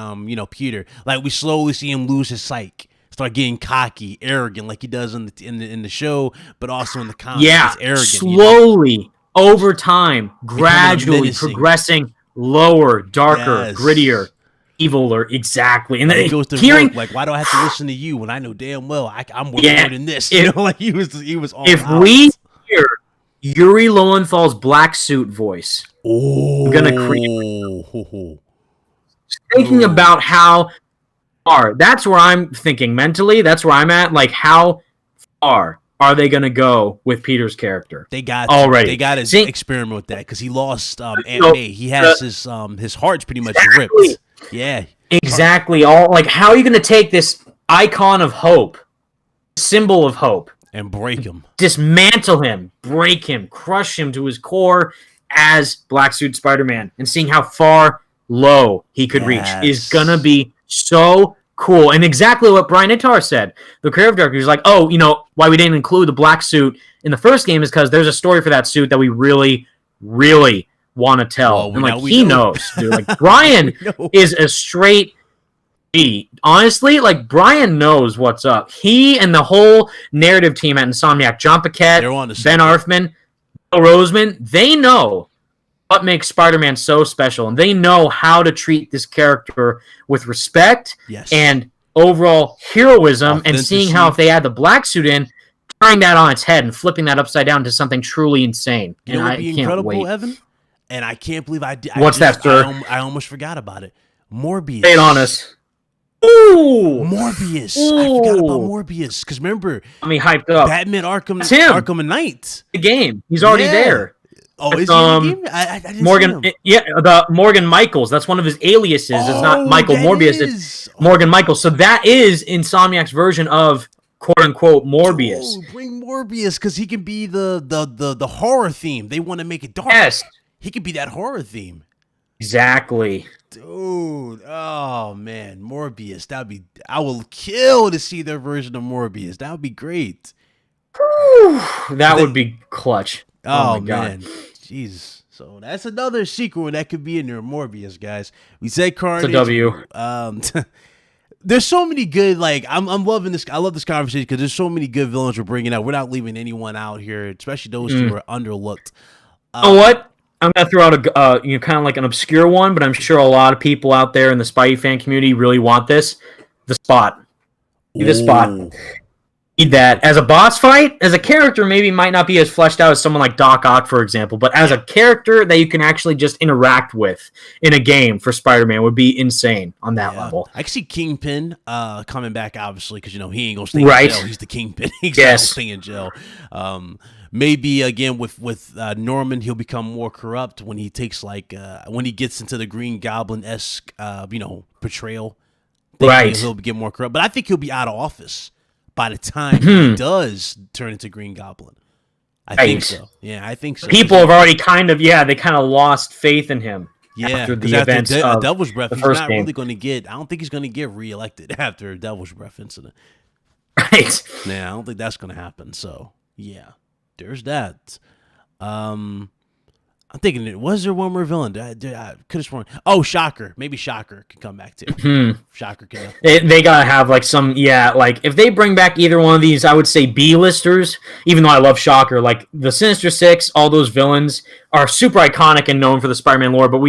Peter. Like we slowly see him lose his psyche. Start getting cocky, arrogant, like he does in the show, but also in the comics. Yeah, it's arrogant, slowly, over time, gradually progressing lower, darker, grittier, eviler. Exactly. And then he goes to hearing, like, why do I have to listen to you when I know damn well I'm more than this? Like he was all if out. We hear Yuri Lowenthal's black suit voice, I'm gonna create. Thinking about how. That's where I'm thinking mentally. That's where I'm at. Like, how far are they going to go with Peter's character? They got already. They got to experiment with that because he lost Aunt May. He has his heart's pretty much ripped. Yeah, Exactly. Exactly. All like, how are you going to take this icon of hope, symbol of hope, and break him, dismantle him, break him, crush him to his core as Black Suit Spider-Man, and seeing how far low he could reach is gonna be so cool. And exactly what Brian Itar said, the creative director, was like, oh, you know, why we didn't include the black suit in the first game is because there's a story for that suit that we really, really want to tell. And like, he knows, dude. Like, Brian is a straight B. Honestly, like, Brian knows what's up. He and the whole narrative team at Insomniac, John Paquette, Ben Arfman, Bill Roseman, they know what makes Spider-Man so special, and they know how to treat this character with respect and overall heroism, and seeing how if they add the black suit in, turning that on its head and flipping that upside down to something truly insane. You know, it'd be incredible, Evan. And I can't believe I did. What's that, sir? I almost forgot about it. Morbius. Stay on us. Ooh, Morbius. I forgot about Morbius because remember, I mean, hyped up. Batman Arkham Knight. The game. He's already there. Oh, is he in the game? I didn't Morgan, see him. The Morgan Michaels. That's one of his aliases. It's not Michael Morbius. It's Morgan Michaels. So that is Insomniac's version of quote unquote Morbius. Dude, bring Morbius because he can be the horror theme. They want to make it dark. Yes, he could be that horror theme. Exactly. Dude, oh man, Morbius. I will kill to see their version of Morbius. That would be great. That would be clutch. Oh my God. Man, jeez. So that's another sequel that could be in there. Morbius, guys. We said Carnage. It's a W. There's so many good. Like I'm loving this. I love this conversation because there's so many good villains we're bringing out. We're not leaving anyone out here, especially those who are underlooked. You know what? I'm gonna throw out a kind of like an obscure one, but I'm sure a lot of people out there in the Spidey fan community really want this. The Spot. The Spot. Need that as a boss fight. As a character, maybe might not be as fleshed out as someone like Doc Ock, for example, but as a character that you can actually just interact with in a game for Spider-Man would be insane on that level. I can see Kingpin coming back, obviously, because he ain't gonna stay in jail. He's the Kingpin. He's not gonna stay in jail. Maybe again with Norman, he'll become more corrupt when he takes when he gets into the Green Goblin-esque portrayal. He'll get more corrupt, but I think he'll be out of office by the time he does turn into Green Goblin. I think so. Yeah, I think so. People have already kind of lost faith in him. Yeah, after the events of Devil's Breath, the he's first not game. really going to get. I don't think he's going to get reelected after a Devil's Breath incident. Right. Yeah, I don't think that's going to happen. So yeah, there's that. I'm thinking, was there one more villain? I could have sworn. Oh, Shocker. Maybe Shocker can come back too. Shocker can. They gotta have like some, like if they bring back either one of these, I would say B-listers. Even though I love Shocker, like the Sinister Six, all those villains are super iconic and known for the Spider-Man lore. But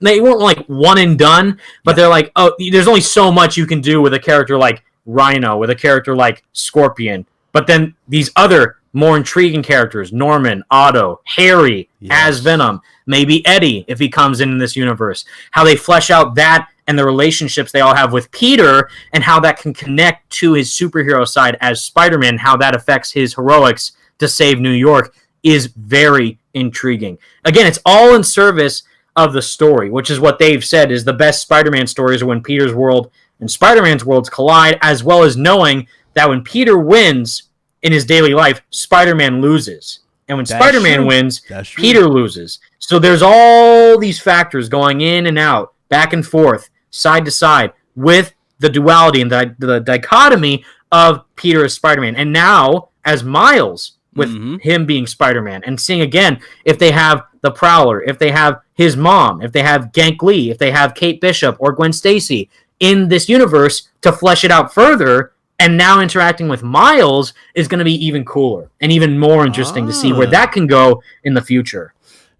they weren't like one and done. But they're like, oh, there's only so much you can do with a character like Rhino, with a character like Scorpion. But then these other more intriguing characters, Norman, Otto, Harry as Venom, maybe Eddie if he comes in this universe. How they flesh out that and the relationships they all have with Peter and how that can connect to his superhero side as Spider-Man, how that affects his heroics to save New York is very intriguing. Again, it's all in service of the story, which is what they've said is the best Spider-Man stories are when Peter's world and Spider-Man's worlds collide, as well as knowing that when Peter wins in his daily life, Spider-Man loses. And when Spider-Man wins, Peter loses. So there's all these factors going in and out, back and forth, side to side, with the duality and the dichotomy of Peter as Spider-Man. And now, as Miles, with him being Spider-Man, and seeing again, if they have the Prowler, if they have his mom, if they have Gank Lee, if they have Kate Bishop or Gwen Stacy in this universe to flesh it out further, and now interacting with Miles is going to be even cooler and even more interesting to see where that can go in the future.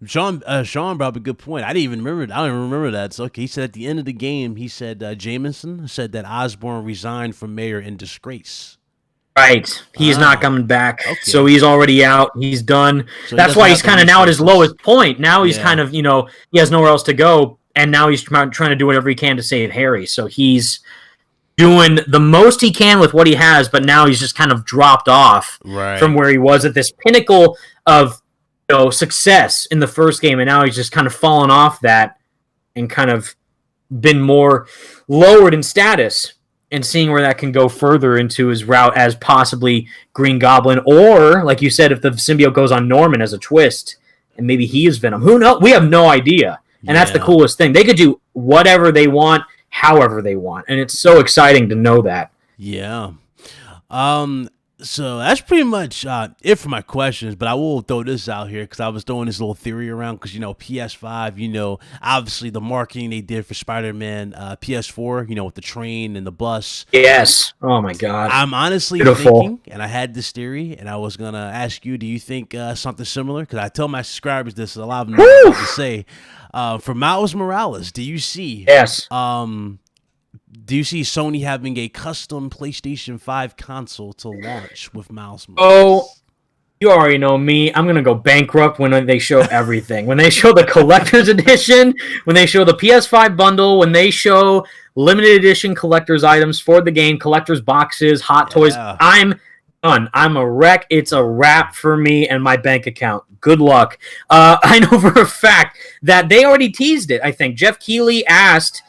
Sean brought up a good point. I didn't even remember. I don't even remember that. So he said at the end of the game, he said Jameson said that Osborne resigned from mayor in disgrace. Right. He's not coming back. Okay. So he's already out. He's done. So that's why he's kind of now at his lowest point. Now he's kind of, he has nowhere else to go. And now he's trying to do whatever he can to save Harry. So he's doing the most he can with what he has, but now he's just kind of dropped off from where he was at this pinnacle of success in the first game, and now he's just kind of fallen off that and kind of been more lowered in status, and seeing where that can go further into his route as possibly Green Goblin, or, like you said, if the symbiote goes on Norman as a twist, and maybe he is Venom. Who knows? We have no idea. And that's the coolest thing. They could do whatever they want, however they want. And it's so exciting to know that. Yeah. So that's pretty much it for my questions, but I will throw this out here because I was throwing this little theory around because, PS5, obviously the marketing they did for Spider-Man, PS4, with the train and the bus. Yes. Oh, my God. I'm honestly thinking, and I had this theory, and I was going to ask you, do you think something similar? Because I tell my subscribers this, a lot of them know what to say. For Miles Morales, do you see... Yes. Do you see Sony having a custom PlayStation 5 console to launch with Miles Morales? Oh, you already know me. I'm going to go bankrupt when they show everything. When they show the collector's edition, when they show the PS5 bundle, when they show limited edition collector's items for the game, collector's boxes, hot toys, I'm done. I'm a wreck. It's a wrap for me and my bank account. Good luck. I know for a fact that they already teased it, I think. Jeff Keighley asked...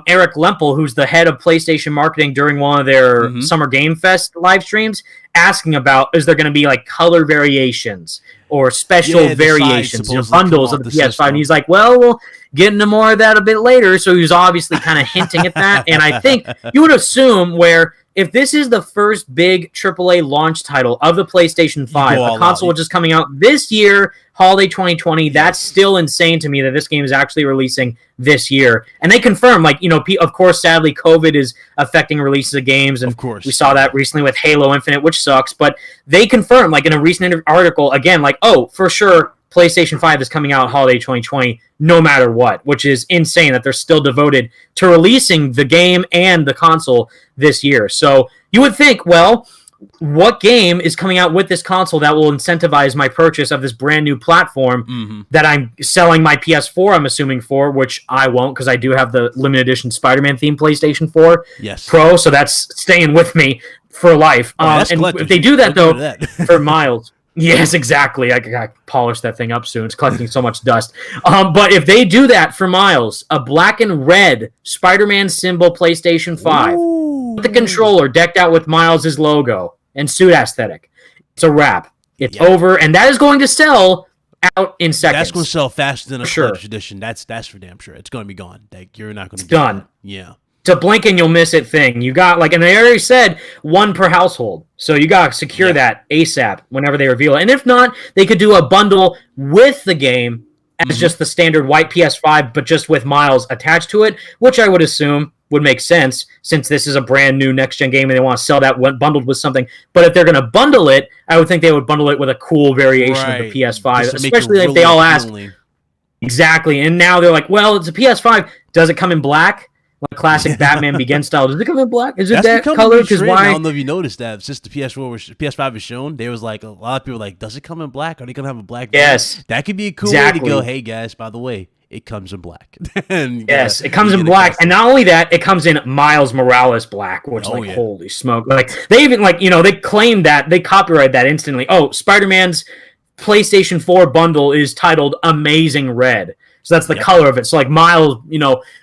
Eric Lempel, who's the head of PlayStation marketing during one of their Summer Game Fest live streams, asking about, is there going to be like color variations or special variations, bundles of the PS5? System. And he's like, well, we'll get into more of that a bit later. So he was obviously kind of hinting at that. And I think you would assume where if this is the first big AAA launch title of the PlayStation 5, a console which is coming out this year, holiday 2020, that's still insane to me that this game is actually releasing this year. And they confirm, of course, sadly, COVID is affecting releases of games. And of course, we saw that recently with Halo Infinite, which sucks. But they confirm, in a recent article, again, for sure, PlayStation 5 is coming out holiday 2020 no matter what, which is insane that they're still devoted to releasing the game and the console this year. So you would think, well, what game is coming out with this console that will incentivize my purchase of this brand new platform that I'm selling my PS4, I'm assuming, for, which I won't because I do have the limited edition Spider-Man themed PlayStation 4 Pro, so that's staying with me for life. And if they do that, though, for Miles... Yes, exactly. I got to polish that thing up soon. It's collecting so much dust. But if they do that for Miles, a black and red Spider-Man symbol PlayStation 5, with the controller decked out with Miles' logo and suit aesthetic, it's a wrap. It's over, and that is going to sell out in seconds. That's going to sell faster than a collector's edition. That's for damn sure. It's going to be gone. You're not going to. It's done. That. Yeah. To blink and you'll miss it thing. You got and they already said one per household. So you got to secure that ASAP whenever they reveal it. And if not, they could do a bundle with the game as just the standard white PS5, but just with Miles attached to it, which I would assume would make sense since this is a brand new next-gen game and they want to sell that bundled with something. But if they're going to bundle it, I would think they would bundle it with a cool variation of the PS5, especially if they all ask. Exactly. And now they're like, well, it's a PS5. Does it come in black? Like classic Batman Begins style. Does it come in black? Is it that color? Because why? I don't know if you noticed that. Since the PS5 was shown, there was a lot of people like, does it come in black? Are they gonna have a black? Yes, that could be a cool way to go. Hey guys, by the way, it comes in black. Yes, it comes in black, and not only that, it comes in Miles Morales black, which holy smoke! They even they claimed that they copyrighted that instantly. Oh, Spider-Man's PlayStation 4 bundle is titled Amazing Red. So that's the color of it. So Miles,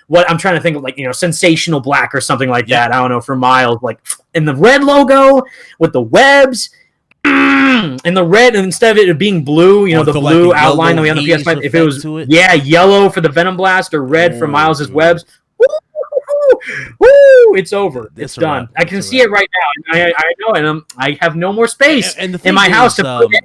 what I'm trying to think of, sensational black or something like that. I don't know, for Miles, in the red logo with the webs, and the red, instead of it being blue, the blue outline that we have on the PS5. If it was, yellow for the Venom blast or red for Miles's webs. Woo! It's over. It's done. I can see it right now. I know, and I have no more space in my house to put it.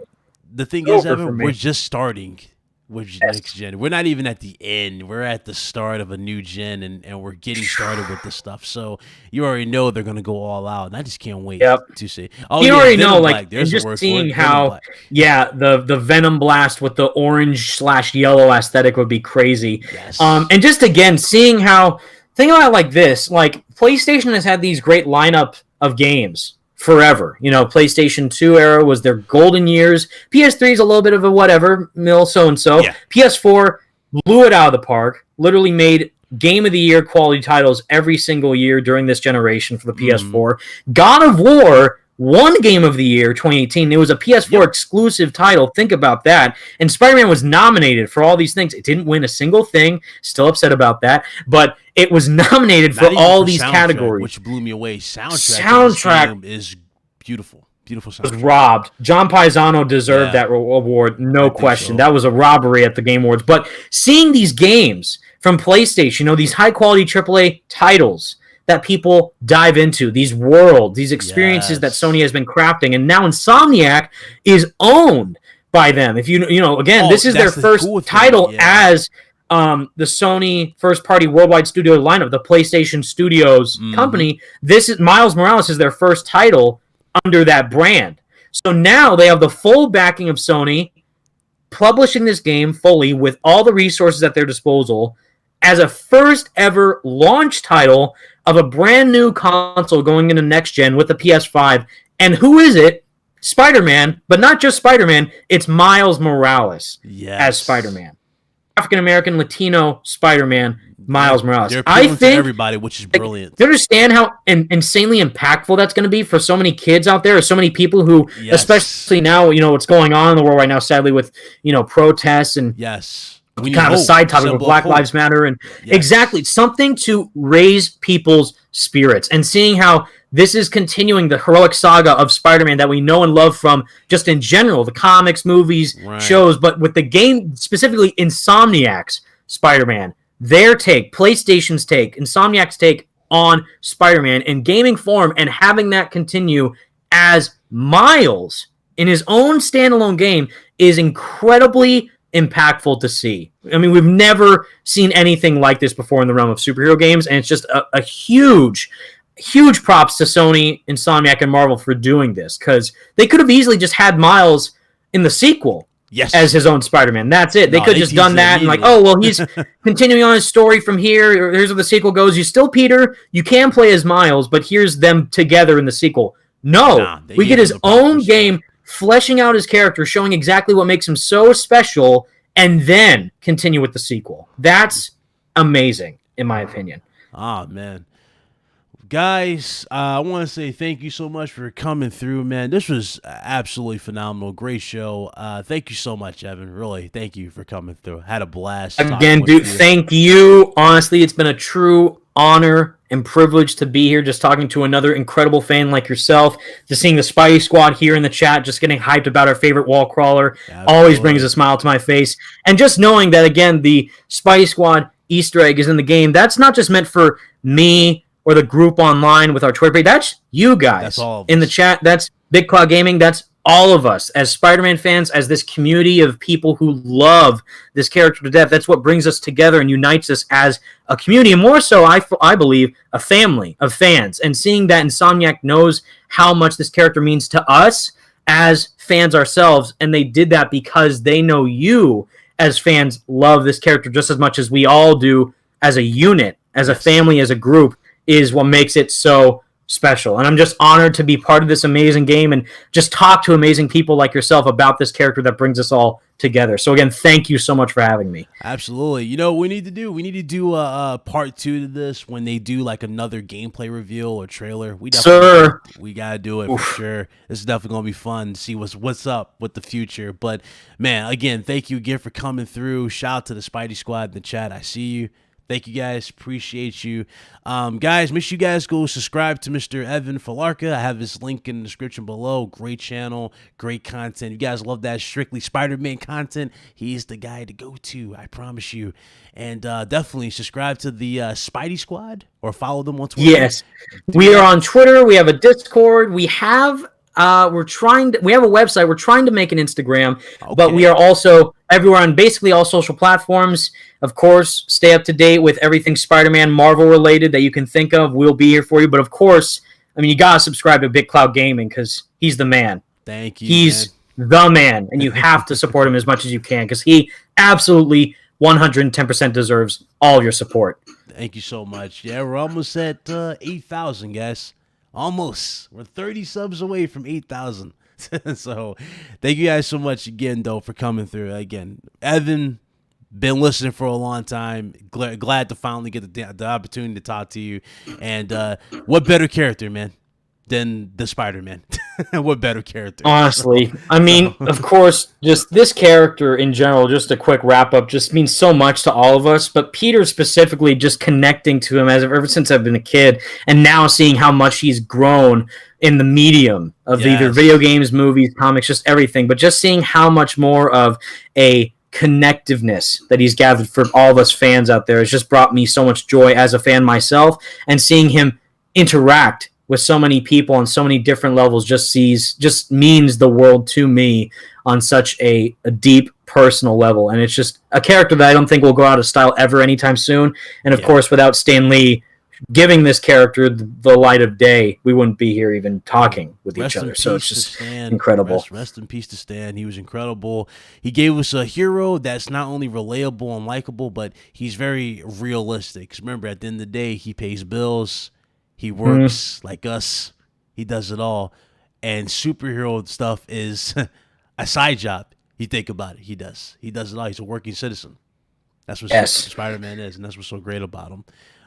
The thing is, Evan, we're just starting with next gen. We're not even at the end. We're at the start of a new gen, and we're getting started with this stuff. So you already know they're going to go all out, and I just can't wait to see. Oh, you already know, just seeing how, the Venom blast with the orange/yellow aesthetic would be crazy. Yes. And just again, seeing how, think about it like this, PlayStation has had these great lineup of games forever. PlayStation 2 era was their golden years. PS3 is a little bit of a whatever, so-and-so. Yeah. PS4 blew it out of the park, literally made Game of the Year quality titles every single year during this generation for the PS4. God of War won Game of the Year 2018. It was a PS4 exclusive title. Think about that. And Spider-Man was nominated for all these things. It didn't win a single thing. Still upset about that. But it was nominated for all these categories. Which blew me away. Soundtrack is beautiful. Beautiful soundtrack. Was robbed. John Paisano deserved that award, no question. So. That was a robbery at the Game Awards. But seeing these games from PlayStation, these high-quality AAA titles that people dive into, these worlds, these experiences that Sony has been crafting, and now Insomniac is owned by them. If again, this is their first title as the Sony first-party worldwide studio lineup, the PlayStation Studios company. This is Miles Morales is their first title under that brand. So now they have the full backing of Sony publishing this game fully with all the resources at their disposal as a first ever launch title of a brand new console going into next gen with the PS5. And who is it? Spider-Man, but not just Spider-Man, it's Miles Morales as Spider-Man. African-American, Latino Spider-Man, Miles Morales. I think everybody, which is brilliant. Do you understand how insanely impactful that's going to be for so many kids out there, or so many people who, especially now, what's going on in the world right now, sadly, with protests and kind of a side topic with Black Lives Matter and exactly something to raise people's spirits, and seeing how this is continuing the heroic saga of Spider-Man that we know and love from just in general, the comics, movies, shows, but with the game, specifically Insomniac's Spider-Man, their take, PlayStation's take, Insomniac's take on Spider-Man in gaming form, and having that continue as Miles in his own standalone game is incredibly impactful to see. I mean, we've never seen anything like this before in the realm of superhero games, and it's just a huge props to Sony, Insomniac, and Marvel for doing this, because they could have easily just had Miles in the sequel as his own Spider-Man. That's it. They could have just done that and like, oh, well, he's continuing on his story from here. Or here's where the sequel goes. You still Peter. You can play as Miles, but here's them together in the sequel. No, we get his own game, fleshing out his character, showing exactly what makes him so special, and then continue with the sequel. That's amazing, in my opinion. Oh, man. Guys, I want to say thank you so much for coming through, man. This was absolutely phenomenal. Great show. Thank you so much, Evan. Really, thank you for coming through. Had a blast. Again, dude, thank you. Honestly, it's been a true honor and privilege to be here, just talking to another incredible fan like yourself, just seeing the Spidey Squad here in the chat, just getting hyped about our favorite wall crawler. Always brings a smile to my face. And just knowing that, again, the Spidey Squad Easter egg is in the game, that's not just meant for me or the group online with our Twitter page. That's you guys in the chat. That's Big Cloud Gaming. That's all of us as Spider-Man fans, as this community of people who love this character to death. That's what brings us together and unites us as a community, and more so, I believe, a family of fans. And seeing that Insomniac knows how much this character means to us as fans ourselves, and they did that because they know you as fans love this character just as much as we all do as a unit, as a family, as a group, is what makes it so special. And I'm just honored to be part of this amazing game and just talk to amazing people like yourself about this character that brings us all together. So again, thank you so much for having me. Absolutely. You know what we need to do? We need to do a part 2 to this when they do like another gameplay reveal or trailer. We gotta do it for sure. This is definitely gonna be fun to see what's up with the future. But man, again, thank you again for coming through. Shout out to the Spidey Squad in the chat. I see you. Thank you, guys. Appreciate you. Guys, make sure you guys go subscribe to Mr. Evan Filarca. I have his link in the description below. Great channel, great content. You guys love that strictly Spider-Man content, he's the guy to go to, I promise you. And definitely subscribe to the Spidey Squad or follow them on Twitter. Yes. We are on Twitter. We have a Discord. We have we have a website. We're trying to make an Instagram, but we are also everywhere on basically all social platforms. Of course, stay up to date with everything Spider-Man, Marvel related that you can think of. We'll be here for you. But of course, I mean, you got to subscribe to Big Cloud Gaming because he's the man. Thank you. He's the man, and you have to support him as much as you can because he absolutely 110% deserves all of your support. Thank you so much. Yeah, we're almost at 8,000, guys. Almost. We're 30 subs away from 8,000. So thank you guys so much again, though, for coming through. Again, Evan, been listening for a long time. Glad to finally get the opportunity to talk to you. And what better character, man, than the Spider-Man. What better character? Honestly, I mean, of course, just this character in general, just a quick wrap up, just means so much to all of us. But Peter specifically, just connecting to him ever since I've been a kid, and now seeing how much he's grown in the medium of either video games, movies, comics, just everything. But just seeing how much more of a connectiveness that he's gathered for all of us fans out there has just brought me so much joy as a fan myself, and seeing him interact with so many people on so many different levels just means the world to me on such a deep personal level. And it's just a character that I don't think will go out of style ever anytime soon. And of course, without Stan Lee giving this character the light of day, we wouldn't be here even talking with each other. So it's just incredible. Rest in peace to Stan. He was incredible. He gave us a hero that's not only relatable and likable, but he's very realistic. 'Cause remember, at the end of the day, he pays bills. He works like us. He does it all. And superhero stuff is a side job. You think about it. He does it all. He's a working citizen. That's what Spider-Man is, and that's what's so great about him.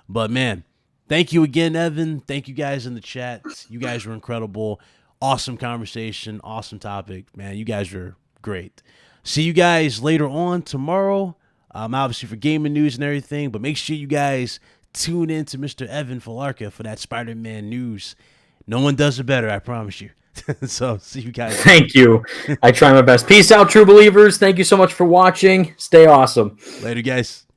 But, man, thank you again, Evan. Thank you guys in the chat. You guys were incredible. Awesome conversation. Awesome topic. Man, you guys were great. See you guys later on tomorrow. Obviously for gaming news and everything. But make sure you guys tune in to Mr. Evan Filarca for that Spider-Man news. No one does it better, I promise you. So, see you guys. Thank you. I try my best. Peace out, true believers. Thank you so much for watching. Stay awesome. Later, guys.